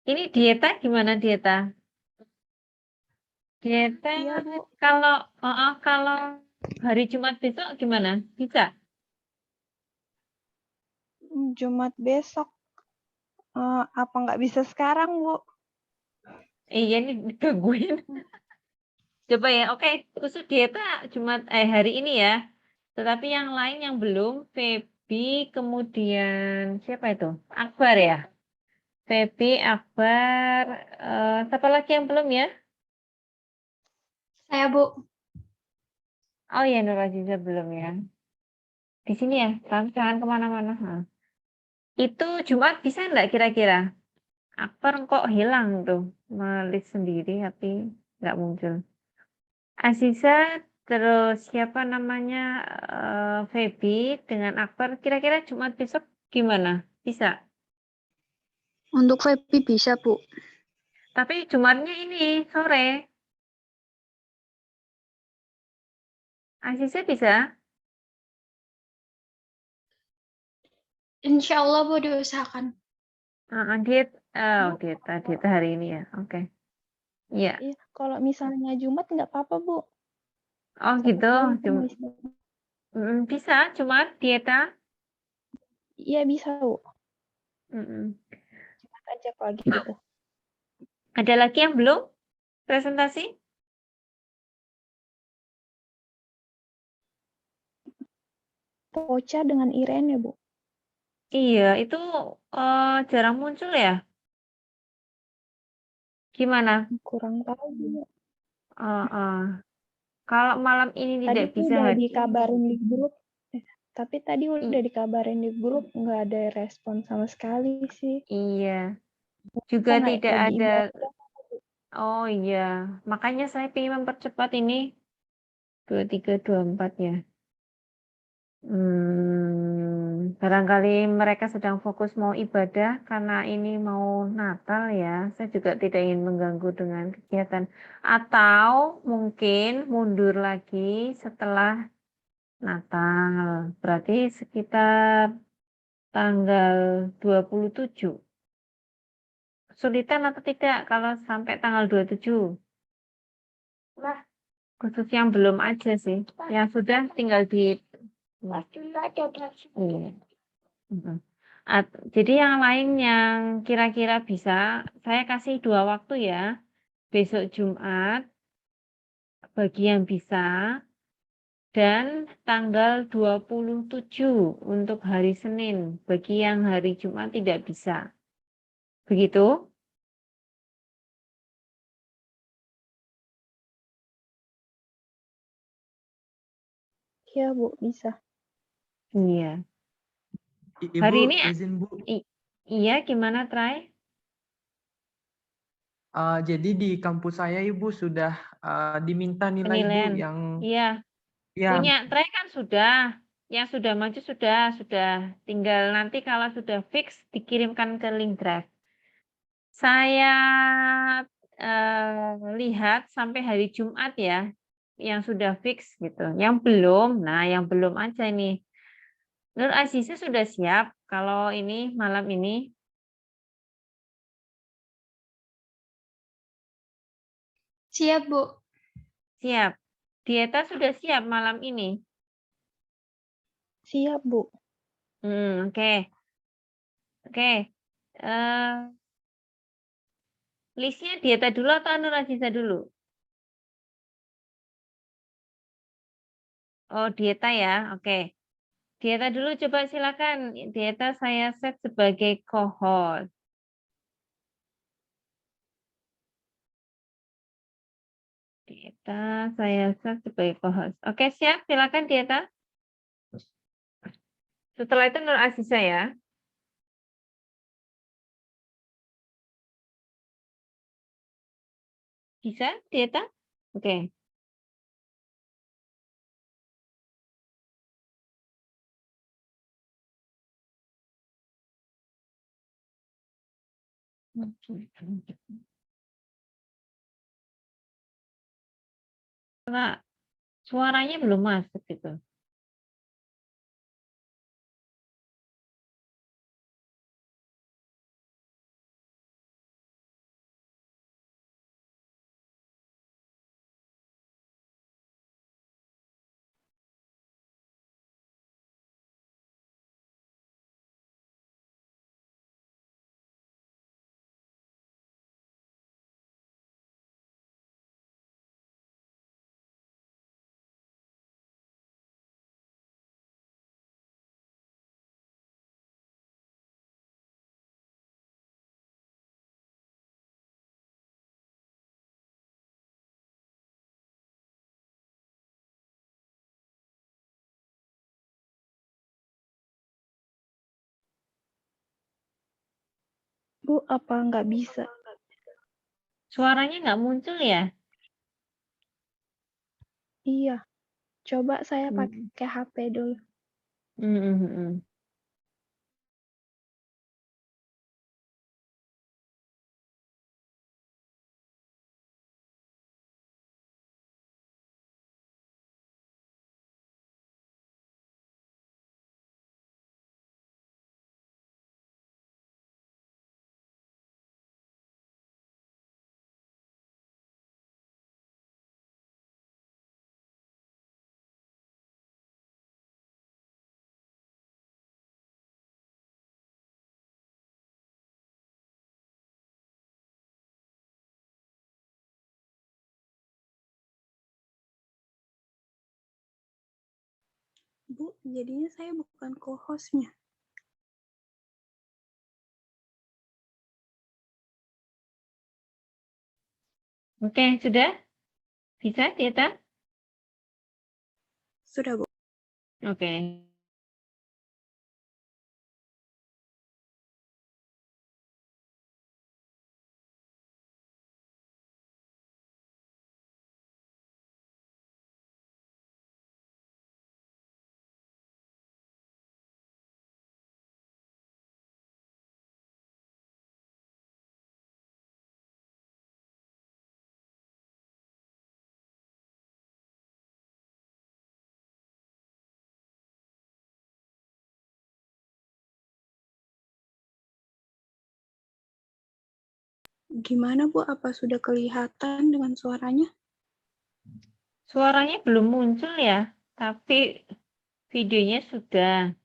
S1: Ini dieta gimana dieta? Dieta
S6: Iya, Bu.
S1: kalau hari Jumat besok gimana? Bisa?
S6: Jumat besok. Apa nggak bisa sekarang, Bu?
S1: Iya ini digangguin. Coba ya, oke. Khusus dieta Jumat hari ini ya. Tetapi yang lain yang belum, Feby, kemudian siapa itu? Akbar ya? Feby, Akbar, siapa lagi yang belum ya?
S9: saya, Bu.
S1: Oh ya, Nur Aziza belum ya. Di sini ya, jangan kemana-mana. Itu Jumat bisa enggak kira-kira? Akbar kok hilang tuh, melis sendiri tapi nggak muncul. Aziza, terus siapa namanya Feby dengan Akbar, kira-kira Jumat besok gimana? Bisa?
S6: Untuk Feby bisa, Bu.
S1: Tapi Jumatnya ini sore. Aziza bisa?
S9: Insya Allah, Bu, diusahakan.
S1: Diet hari ini ya. Oke. Iya.
S6: Iya, kalau misalnya Jumat nggak apa-apa, Bu.
S1: Oh
S6: Siapa
S1: gitu.
S6: tahu kan bisa.
S1: Bisa Jumat dieta?
S6: Iya, bisa, Bu. Jumat aja kalau gitu.
S1: Ada lagi yang belum presentasi?
S6: Poca dengan Iren ya, Bu?
S1: Iya, itu jarang muncul ya? Gimana?
S6: Kurang tahu, Bu.
S1: Kalau malam ini
S6: Tadi
S1: tidak
S6: tuh
S1: bisa
S6: udah
S1: hadir.
S6: dikabarin di grup. Tapi tadi udah dikabarin di grup, nggak ada respon sama sekali sih.
S1: Iya. Juga
S6: Kita
S1: tidak
S6: lagi
S1: ada.
S6: ibadah.
S1: Oh iya, makanya saya ingin mempercepat ini 2324 ya. Barangkali mereka sedang fokus mau ibadah karena ini mau Natal ya. Saya juga tidak ingin mengganggu dengan kegiatan. Atau mungkin mundur lagi setelah Natal. Berarti sekitar tanggal 27. Kesulitan atau tidak kalau sampai tanggal 27? Khusus yang belum aja sih. Yang sudah tinggal di. Iya. Jadi yang lain yang kira-kira bisa, saya kasih 2 waktu ya. Besok Jumat bagi yang bisa, dan tanggal 27 untuk hari Senin bagi yang hari Jumat tidak bisa. Begitu?
S6: Iya, Bu, bisa.
S1: Iya.
S4: Ibu
S1: Hari ini
S4: izin Bu.
S1: iya, gimana, Trai?
S4: Jadi di kampus saya Ibu sudah diminta nilai Bu
S1: Penilaian.
S4: yang
S1: Iya.
S4: ya
S1: Punya Trai kan sudah. Yang sudah maju sudah. Tinggal nanti kalau sudah fix dikirimkan ke link drive. Saya lihat sampai hari Jumat ya, yang sudah fix gitu. Yang belum, nah yang belum aja nih. Nur Aziza sudah siap kalau ini malam ini?
S9: Siap, Bu.
S1: Siap. Dieta sudah siap malam ini?
S6: Siap, Bu.
S1: Oke. Oke. Listnya dieta dulu atau Nur Aziza dulu? Oh, dieta ya. Oke. Dieta dulu coba silakan. Dieta saya set sebagai co-host. Dieta saya set sebagai co-host. Oke, siap. Silakan Dieta. Setelah itu Nur Aziza ya. Bisa Dieta? Oke. Enggak, suaranya belum masuk gitu.
S6: Bu, apa nggak bisa?
S1: Suaranya nggak muncul ya?
S6: Iya. Coba saya
S1: Hmm.
S6: pakai HP dulu.
S1: Hmm.
S6: Bu, jadinya saya bukan co-hostnya.
S1: Oke, sudah? Bisa Dieta?
S6: Sudah, Bu.
S1: Oke.
S6: Gimana, Bu? Apa sudah kelihatan dengan suaranya?
S1: Suaranya belum muncul ya, tapi videonya sudah.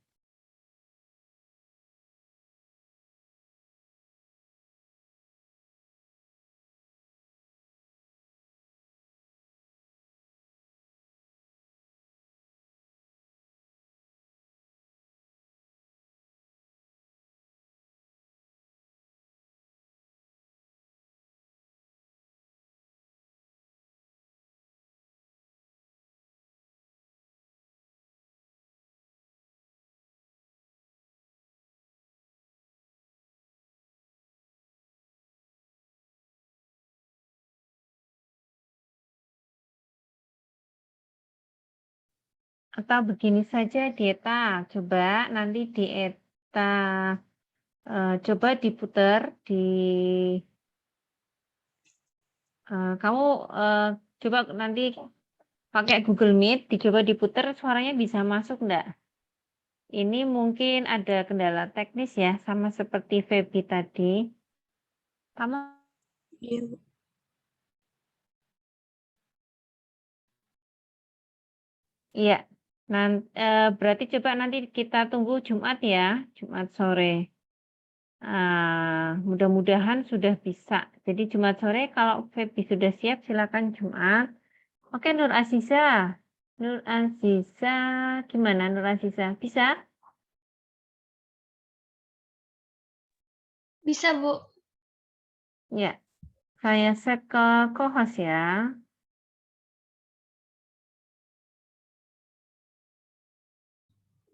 S1: Atau begini saja dieta, coba nanti dieta coba diputar kamu coba nanti pakai Google Meet, dicoba diputar suaranya bisa masuk enggak? Ini mungkin ada kendala teknis ya, sama seperti Feby tadi. Kamu
S2: Iya, Bu.
S1: iya. Berarti coba nanti kita tunggu Jumat ya, Jumat sore. Mudah-mudahan sudah bisa. Jadi Jumat sore kalau Feby sudah siap silakan Jumat. Oke, Nur Aziza. Nur Aziza, gimana Nur Aziza? Bisa?
S9: Bisa, Bu.
S1: Ya, saya set ke co-host ya.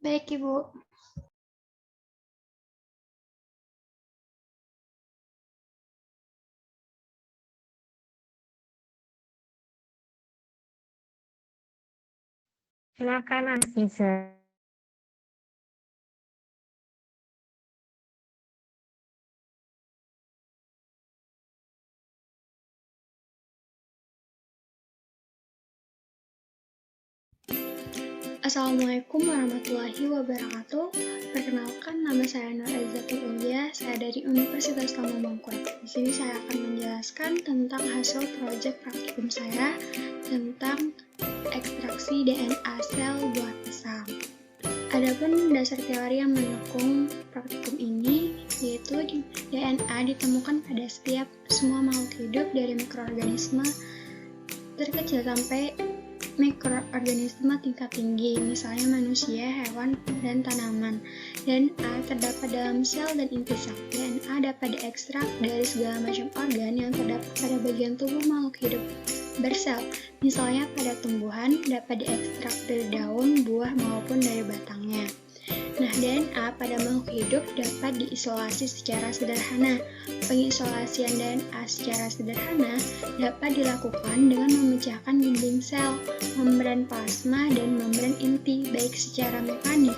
S9: Baik, Ibu.
S1: Silakan Aziza.
S10: Assalamualaikum warahmatullahi wabarakatuh. Perkenalkan, nama saya Nur Aizatul Ulia. Saya dari Universitas Tamu Mangkurat. Di sini saya akan menjelaskan tentang hasil proyek praktikum saya tentang ekstraksi DNA sel buah pisang. Adapun dasar teori yang mendukung praktikum ini yaitu DNA ditemukan pada setiap semua makhluk hidup dari mikroorganisme terkecil sampai mikroorganisme tingkat tinggi, misalnya manusia, hewan, dan tanaman. DNA terdapat dalam sel dan inti sel. DNA dapat diekstrak dari segala macam organ yang terdapat pada bagian tubuh makhluk hidup bersel. Misalnya pada tumbuhan dapat diekstrak dari daun, buah, maupun dari batangnya. Nah, DNA pada makhluk hidup dapat diisolasi secara sederhana. Pengisolasian DNA secara sederhana dapat dilakukan dengan memecahkan dinding sel, membran plasma, dan membran inti, baik secara mekanik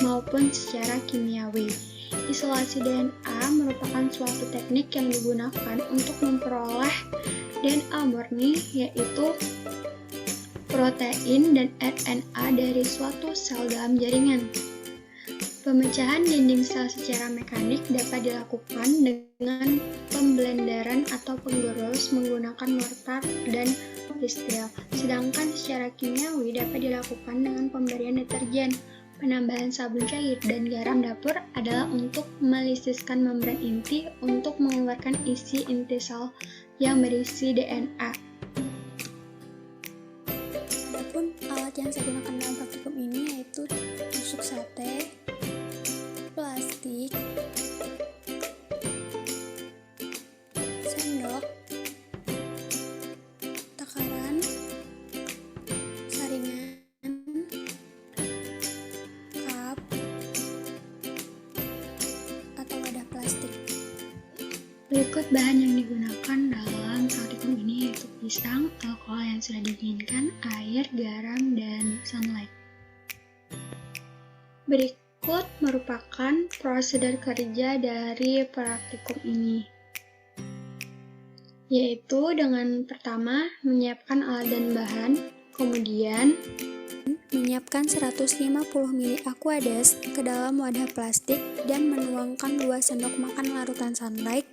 S10: maupun secara kimiawi. Isolasi DNA merupakan suatu teknik yang digunakan untuk memperoleh DNA murni, yaitu protein dan RNA dari suatu sel dalam jaringan. Pemecahan dinding sel secara mekanik dapat dilakukan dengan pemblenderan atau penggerus menggunakan mortar dan pistil. Sedangkan secara kimiawi dapat dilakukan dengan pemberian deterjen, penambahan sabun cair, dan garam dapur adalah untuk melisiskan membran inti untuk mengeluarkan isi inti sel yang berisi DNA. Adapun alat yang saya gunakan dalam praktikum ini yaitu tusuk sate, plastik, sendok, takaran, saringan, cup, atau wadah plastik. Berikut bahan yang digunakan dalam praktikum ini yaitu pisang, alkohol yang sudah didinginkan, air, garam, dan sunlight. Berikut merupakan prosedur kerja dari praktikum ini, yaitu dengan pertama menyiapkan alat dan bahan, kemudian menyiapkan 150 ml Aquades ke dalam wadah plastik dan menuangkan 2 sendok makan larutan sunlight,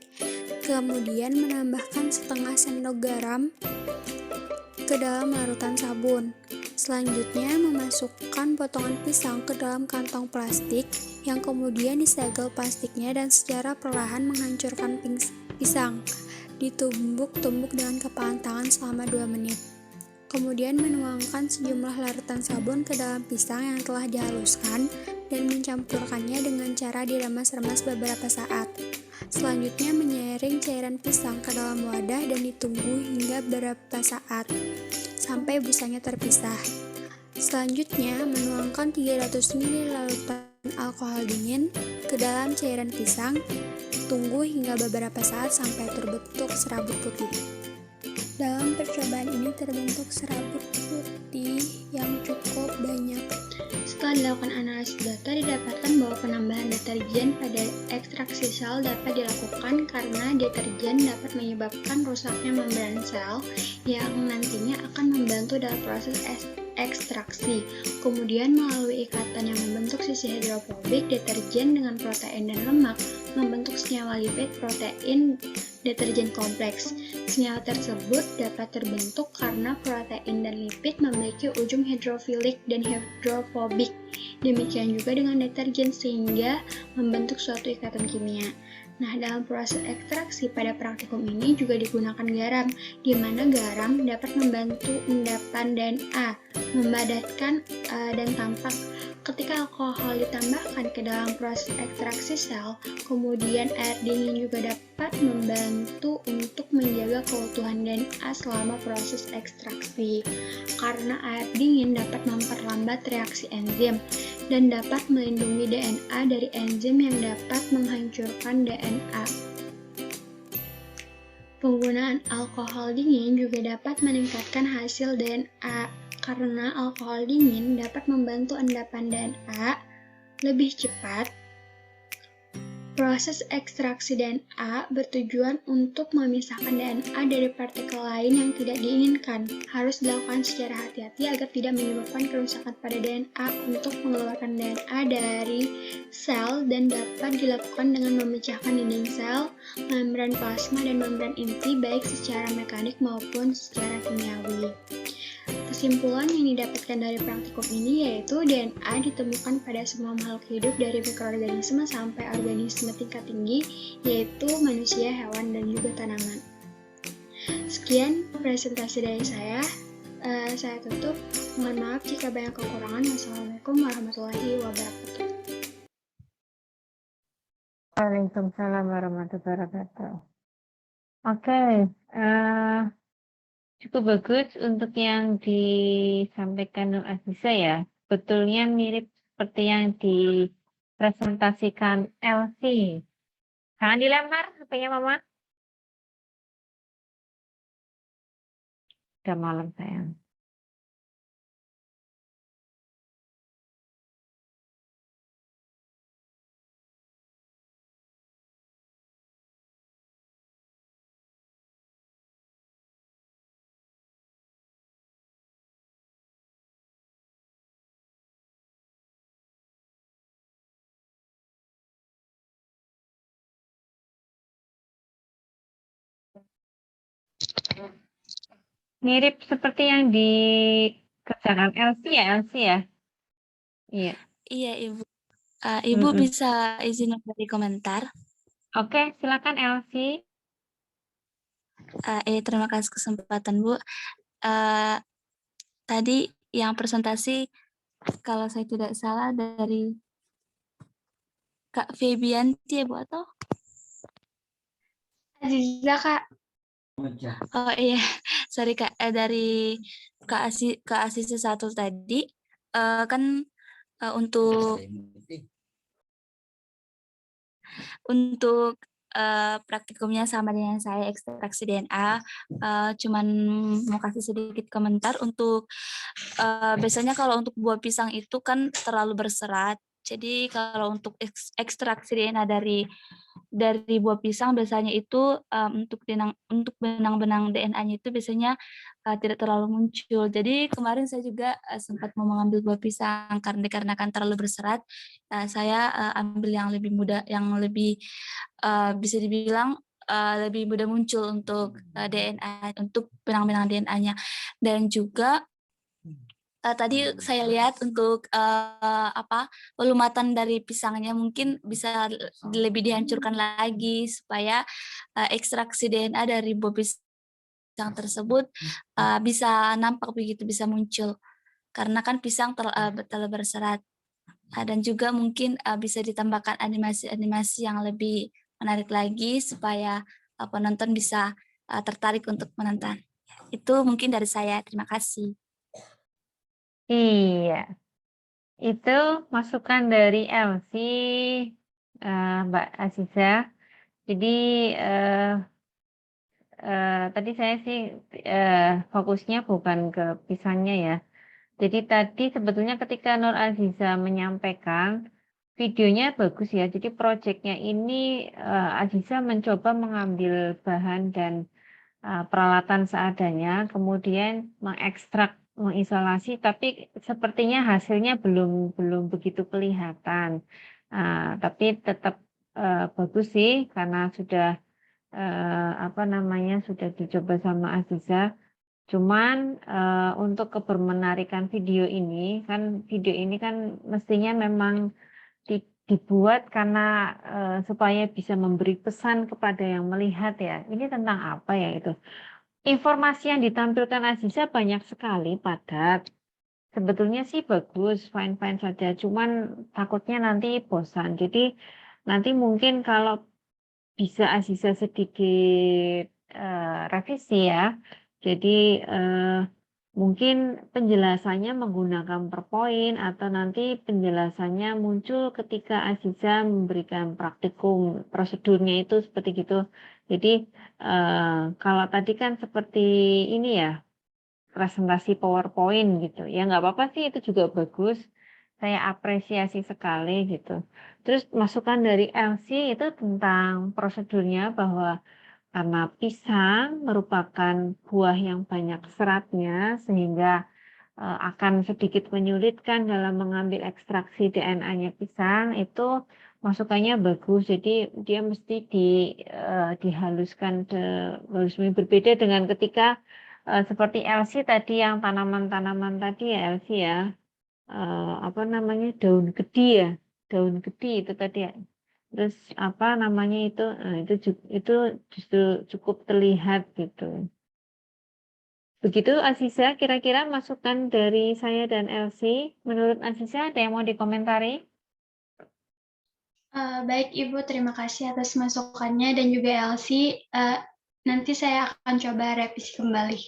S10: kemudian menambahkan setengah sendok garam ke dalam larutan sabun. Selanjutnya, memasukkan potongan pisang ke dalam kantong plastik yang kemudian disegel plastiknya dan secara perlahan menghancurkan pisang. Ditumbuk-tumbuk dengan kepalan tangan selama 2 menit. Kemudian menuangkan sejumlah larutan sabun ke dalam pisang yang telah dihaluskan dan mencampurkannya dengan cara diremas-remas beberapa saat. Selanjutnya menyaring cairan pisang ke dalam wadah dan ditunggu hingga beberapa saat sampai busanya terpisah. Selanjutnya menuangkan 300 ml larutan alkohol dingin ke dalam cairan pisang. Tunggu hingga beberapa saat sampai terbentuk serabut putih. Dalam percobaan ini terbentuk serabut putih yang cukup banyak. Setelah dilakukan analisis data, didapatkan bahwa penambahan deterjen pada ekstraksi sel dapat dilakukan karena deterjen dapat menyebabkan rusaknya membran sel yang nantinya akan membantu dalam proses ekstraksi. Kemudian melalui ikatan yang membentuk sisi hidrofobik deterjen dengan protein dan lemak membentuk senyawa lipid protein deterjen kompleks. Senyawa tersebut dapat terbentuk karena protein dan lipid memiliki ujung hidrofilik dan hidrofobik. Demikian juga dengan deterjen sehingga membentuk suatu ikatan kimia. Nah, dalam proses ekstraksi pada praktikum ini juga digunakan garam, di mana garam dapat membantu endapan DNA, membadatkan dan tampak. Ketika alkohol ditambahkan ke dalam proses ekstraksi sel, kemudian air dingin juga dapat membantu untuk menjaga keutuhan DNA selama proses ekstraksi. Karena air dingin dapat memperlambat reaksi enzim dan dapat melindungi DNA dari enzim yang dapat menghancurkan DNA. Penggunaan alkohol dingin juga dapat meningkatkan hasil DNA karena alkohol dingin dapat membantu endapan DNA lebih cepat. Proses ekstraksi DNA bertujuan untuk memisahkan DNA dari partikel lain yang tidak diinginkan. Harus dilakukan secara hati-hati agar tidak menyebabkan kerusakan pada DNA untuk mengeluarkan DNA dari sel dan dapat dilakukan dengan memecahkan dinding sel, membran plasma, dan membran inti baik secara mekanik maupun secara kimiawi. Kesimpulan yang didapatkan dari praktikum ini yaitu DNA ditemukan pada semua makhluk hidup dari mikroorganisme sampai organisme tingkat tinggi, yaitu manusia, hewan, dan juga tanaman. Sekian presentasi dari saya tutup. Mohon maaf jika banyak kekurangan. Wassalamualaikum warahmatullahi wabarakatuh.
S1: Waalaikumsalam warahmatullahi wabarakatuh. Oke, cukup bagus untuk yang disampaikan Nur Aziza ya. Betulnya mirip seperti yang dipresentasikan Elsie. Jangan dilempar HP-nya Mama. Udah malam sayang. Mirip seperti yang dikerjakan Elsie ya. Iya.
S3: Iya, Ibu. Ibu bisa izin memberi komentar?
S1: Oke, silakan Elsie.
S3: Terima kasih kesempatan, Bu. Tadi yang presentasi, kalau saya tidak salah, dari Kak Febianti ya, Bu, atau?
S10: Aziza, Kak.
S3: Oh iya, sorry Kak, dari Kak Asisi satu tadi, kan untuk praktikumnya sama dengan saya ekstraksi DNA, cuman mau kasih sedikit komentar untuk biasanya kalau untuk buah pisang itu kan terlalu berserat. Jadi kalau untuk ekstraksi DNA dari buah pisang biasanya itu untuk benang-benang DNA-nya itu biasanya tidak terlalu muncul. Jadi kemarin saya juga sempat mau mengambil buah pisang dikarenakan terlalu berserat. Saya ambil yang lebih mudah, yang lebih bisa dibilang lebih mudah muncul untuk DNA, untuk benang-benang DNA-nya. Dan juga tadi saya lihat untuk pelumatan dari pisangnya mungkin bisa lebih dihancurkan lagi supaya ekstraksi DNA dari buah pisang tersebut bisa nampak begitu, bisa muncul. Karena kan pisang terlalu berserat. Dan juga mungkin bisa ditambahkan animasi-animasi yang lebih menarik lagi supaya penonton bisa tertarik untuk menonton. Itu mungkin dari saya. Terima kasih.
S1: Iya, itu masukan dari Elsie, Mbak Aziza. Jadi tadi saya sih fokusnya bukan ke pisangnya ya. Jadi tadi sebetulnya ketika Nur Aziza menyampaikan videonya bagus ya. Jadi proyeknya ini Aziza mencoba mengambil bahan dan peralatan seadanya, kemudian mengekstrak, mengisolasi, tapi sepertinya hasilnya belum begitu kelihatan. Tapi tetap bagus sih karena sudah apa namanya sudah dicoba sama Aziza. Cuman untuk kebermenarikan video ini kan mestinya memang dibuat karena supaya bisa memberi pesan kepada yang melihat ya. Ini tentang apa ya itu? Informasi yang ditampilkan Aziza banyak sekali, padat. Sebetulnya sih bagus, fine-fine saja. Cuman takutnya nanti bosan. Jadi nanti mungkin kalau bisa Aziza sedikit revisi ya. Jadi mungkin penjelasannya menggunakan PowerPoint atau nanti penjelasannya muncul ketika Aziza memberikan praktikum prosedurnya itu seperti gitu. Jadi kalau tadi kan seperti ini ya presentasi PowerPoint gitu. Ya nggak apa-apa sih itu juga bagus. Saya apresiasi sekali gitu. Terus masukan dari LC itu tentang prosedurnya bahwa karena pisang merupakan buah yang banyak seratnya sehingga akan sedikit menyulitkan dalam mengambil ekstraksi DNA-nya pisang itu masukannya bagus. Jadi dia mesti dihaluskan halus berbeda dengan ketika seperti LC tadi yang tanaman-tanaman tadi ya LC ya. Apa namanya daun gedi ya. Daun gedi itu tadi ya. Terus apa namanya itu itu justru cukup terlihat gitu. Begitu Aziza, kira-kira masukan dari saya dan Elsie. Menurut Aziza ada yang mau dikomentari?
S10: Baik Ibu, terima kasih atas masukannya dan juga Elsie. Nanti saya akan coba revisi kembali.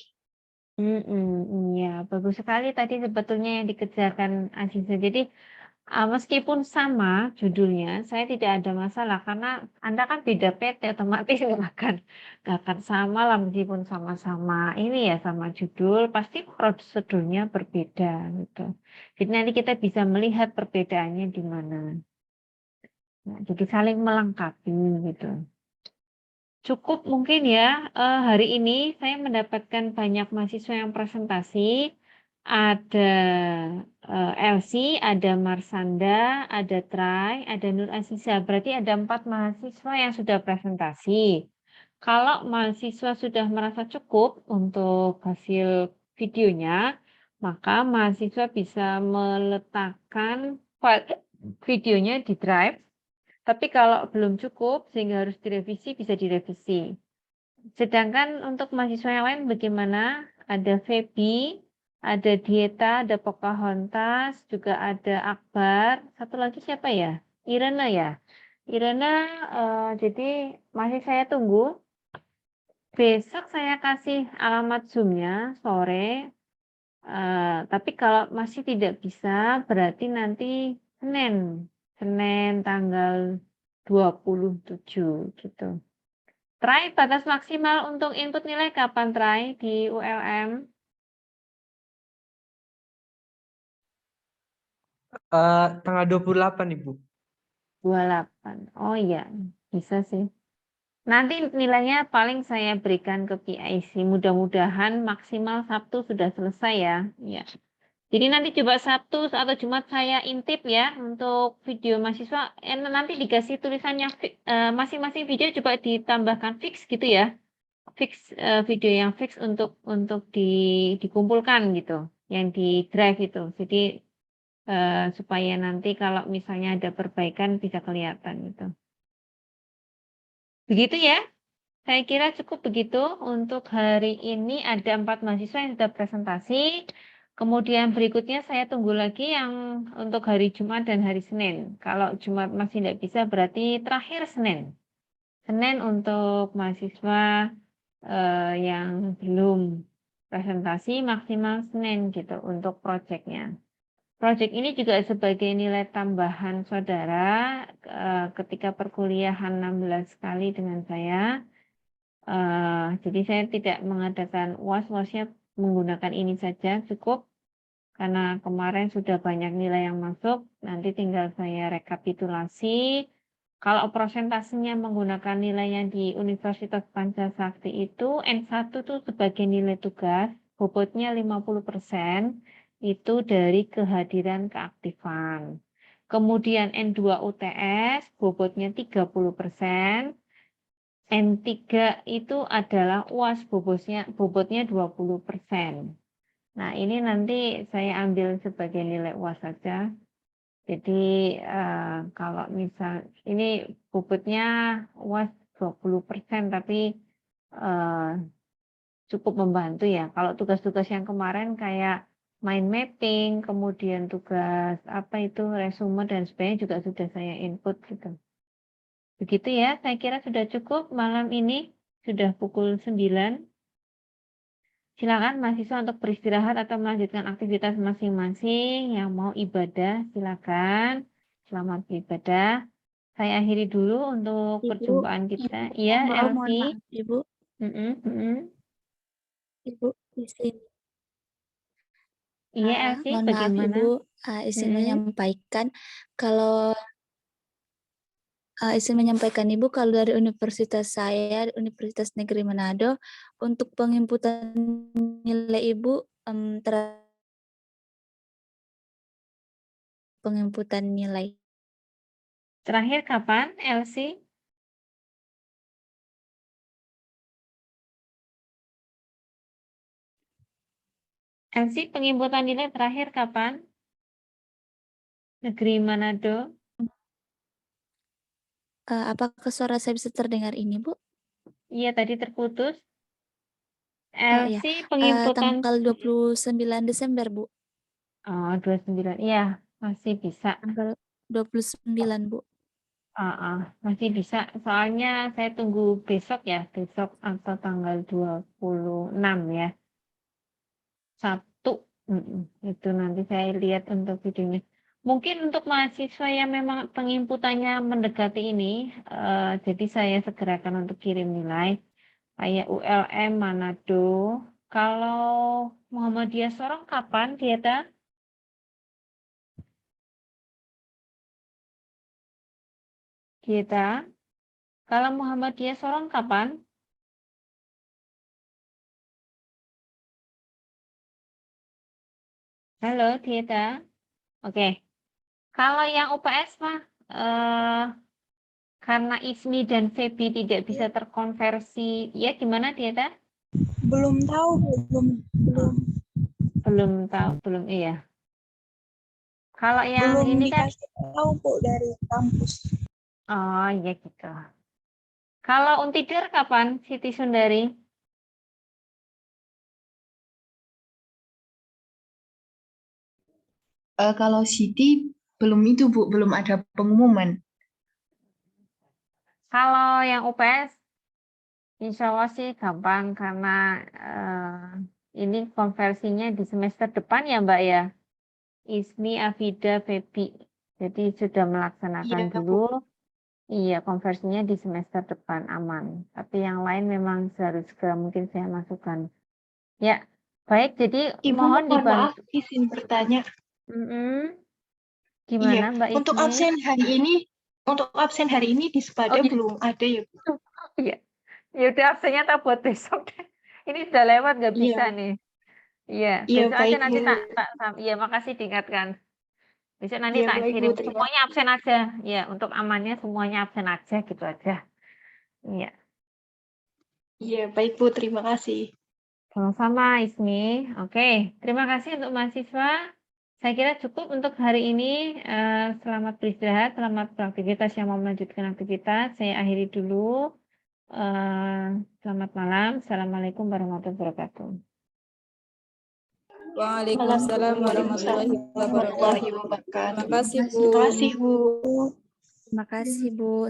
S1: Iya, bagus sekali tadi sebetulnya yang dikerjakan Aziza. Jadi meskipun sama judulnya, saya tidak ada masalah karena Anda kan beda PT, otomatis nggak akan sama lah meskipun sama-sama ini ya sama judul, pasti prosedurnya berbeda gitu. Jadi nanti kita bisa melihat perbedaannya di mana. Nah, jadi saling melengkapi gitu. Cukup mungkin ya hari ini saya mendapatkan banyak mahasiswa yang presentasi. Ada Elsie, ada Marsanda, ada Trai, ada Nur Aziza. Berarti ada 4 mahasiswa yang sudah presentasi. Kalau mahasiswa sudah merasa cukup untuk hasil videonya, maka mahasiswa bisa meletakkan file videonya di Drive. Tapi kalau belum cukup sehingga harus direvisi, bisa direvisi. Sedangkan untuk mahasiswa yang lain bagaimana? Ada Feby, ada Dieta, ada Pocahontas, juga ada Akbar. Satu lagi siapa ya? Irena ya. Irena, jadi masih saya tunggu. Besok saya kasih alamat Zoom-nya sore. Tapi kalau masih tidak bisa, berarti nanti Senin tanggal 27 gitu. Try batas maksimal untuk input nilai kapan Try di ULM?
S4: Tanggal 28 Ibu.
S1: 28. Oh iya, bisa sih. Nanti nilainya paling saya berikan ke PIC. Mudah-mudahan maksimal Sabtu sudah selesai ya. Ya. Jadi nanti coba Sabtu atau Jumat saya intip ya untuk video mahasiswa. Nanti dikasih tulisannya masing-masing video coba ditambahkan fix gitu ya. Fix video yang fix untuk dikumpulkan gitu, yang di drive itu. Jadi supaya nanti kalau misalnya ada perbaikan bisa kelihatan gitu. Begitu ya. Saya kira cukup begitu untuk hari ini. Ada 4 mahasiswa yang sudah presentasi. Kemudian berikutnya saya tunggu lagi yang untuk hari Jumat dan hari Senin. Kalau Jumat masih tidak bisa berarti terakhir Senin. Senin untuk mahasiswa yang belum presentasi maksimal Senin gitu untuk proyeknya. Proyek ini juga sebagai nilai tambahan saudara ketika perkuliahan 16 kali dengan saya. Jadi saya tidak mengadakan UAS-UASnya menggunakan ini saja, cukup. Karena kemarin sudah banyak nilai yang masuk, nanti tinggal saya rekapitulasi. Kalau prosentasenya menggunakan nilai yang di Universitas Pancasakti itu, N1 tuh sebagai nilai tugas, bobotnya 50%, itu dari kehadiran keaktifan. Kemudian N2 UTS, bobotnya 30%. N3 itu adalah UAS, bobotnya 20%. Nah, ini nanti saya ambil sebagai nilai UAS saja. Jadi, kalau misal ini bobotnya UAS 20%, tapi cukup membantu ya. Kalau tugas-tugas yang kemarin kayak mind mapping, kemudian tugas resume dan sebagainya juga sudah saya input gitu. Begitu ya, saya kira sudah cukup malam ini, sudah pukul 9. Silakan mahasiswa untuk beristirahat atau melanjutkan aktivitas masing-masing. Yang mau ibadah, silakan. Selamat beribadah. Saya akhiri dulu untuk perjumpaan kita. Iya,
S3: mohon
S1: Elsie.
S3: maaf, Ibu. Ibu, izin.
S1: Iya, Elsie,
S3: Mohon maaf,
S1: bagaimana?
S3: Ibu, izin menyampaikan kalau Ibu kalau dari universitas saya, Universitas Negeri Manado, untuk penginputan nilai Ibu penginputan nilai.
S1: Terakhir kapan, Elsie? Elsie, penginputan nilai terakhir kapan? Negeri Manado.
S3: Apakah suara saya bisa terdengar ini, Bu?
S1: Iya, tadi terputus.
S3: Iya.
S1: Elsie, penginputan
S3: Tanggal 29 Desember, Bu.
S1: Oh, 29. Iya, masih bisa.
S3: Tanggal 29, Bu.
S1: Masih bisa. Soalnya saya tunggu besok ya, besok atau tanggal 26 ya. Sabtu. Itu nanti saya lihat untuk videonya. Mungkin untuk mahasiswa yang memang penginputannya mendekati ini, jadi saya segerakan untuk kirim nilai. Kayak ULM Manado. Kalau Muhammadiyah Sorong kapan, Dieta? Dieta? Kalau Muhammadiyah Sorong kapan? Halo, Dieta. Oke. Kalau yang UPS mah, karena ISMI dan Febi tidak bisa terkonversi, ya gimana Dieta?
S2: Belum tahu, Bu.
S1: Belum tahu, belum iya. Kalau yang
S2: Belum
S1: ini kan,
S2: dikasih tahu, Bu, dari kampus.
S1: oh iya gitu. Kalau Untidir kapan, Siti Sundari?
S9: Kalau Siti belum itu Bu, belum ada pengumuman.
S1: Kalau yang UPS, insya Allah sih gampang karena ini konversinya di semester depan ya Mbak ya. ISMI, Afida, Febi. Jadi sudah melaksanakan
S9: Iya,
S1: dulu. Iya, konversinya di semester depan aman. Tapi yang lain memang harus segera mungkin saya masukkan. Ya, baik. Jadi
S9: Ibu,
S1: mohon
S9: mohon maaf,
S1: dibantu.
S9: izin bertanya.
S1: Gimana
S9: Iya,
S1: Mbak
S9: untuk
S1: Ismi?
S9: absen hari ini di Sepada
S1: iya.
S9: belum ada ya, Bu?
S1: Iya. Ya udah absennya tak buat besok deh. Ini sudah lewat nggak
S9: Iya.
S1: bisa nih. Iya,
S9: Iya,
S1: besok aja
S9: baik,
S1: nanti
S9: Bu.
S1: iya makasih diingatkan. Besok nanti
S9: Iya,
S1: tak
S9: baik, Bu.
S1: kirim
S9: Terima
S1: semuanya absen aja. Ya, untuk amannya semuanya absen aja gitu aja. Iya.
S9: Iya, baik, Bu. Terima kasih.
S1: Sama-sama Ismi. Oke, terima kasih untuk mahasiswa. Saya kira cukup untuk hari ini. Selamat beristirahat, selamat beraktivitas yang mau melanjutkan aktivitas. Saya akhiri dulu. Selamat malam. Assalamualaikum warahmatullahi wabarakatuh.
S2: Waalaikumsalam warahmatullahi wabarakatuh.
S9: wabarakatuh.
S2: Terima kasih, Bu.
S9: Terima kasih, Bu.
S3: Terima kasih, Bu.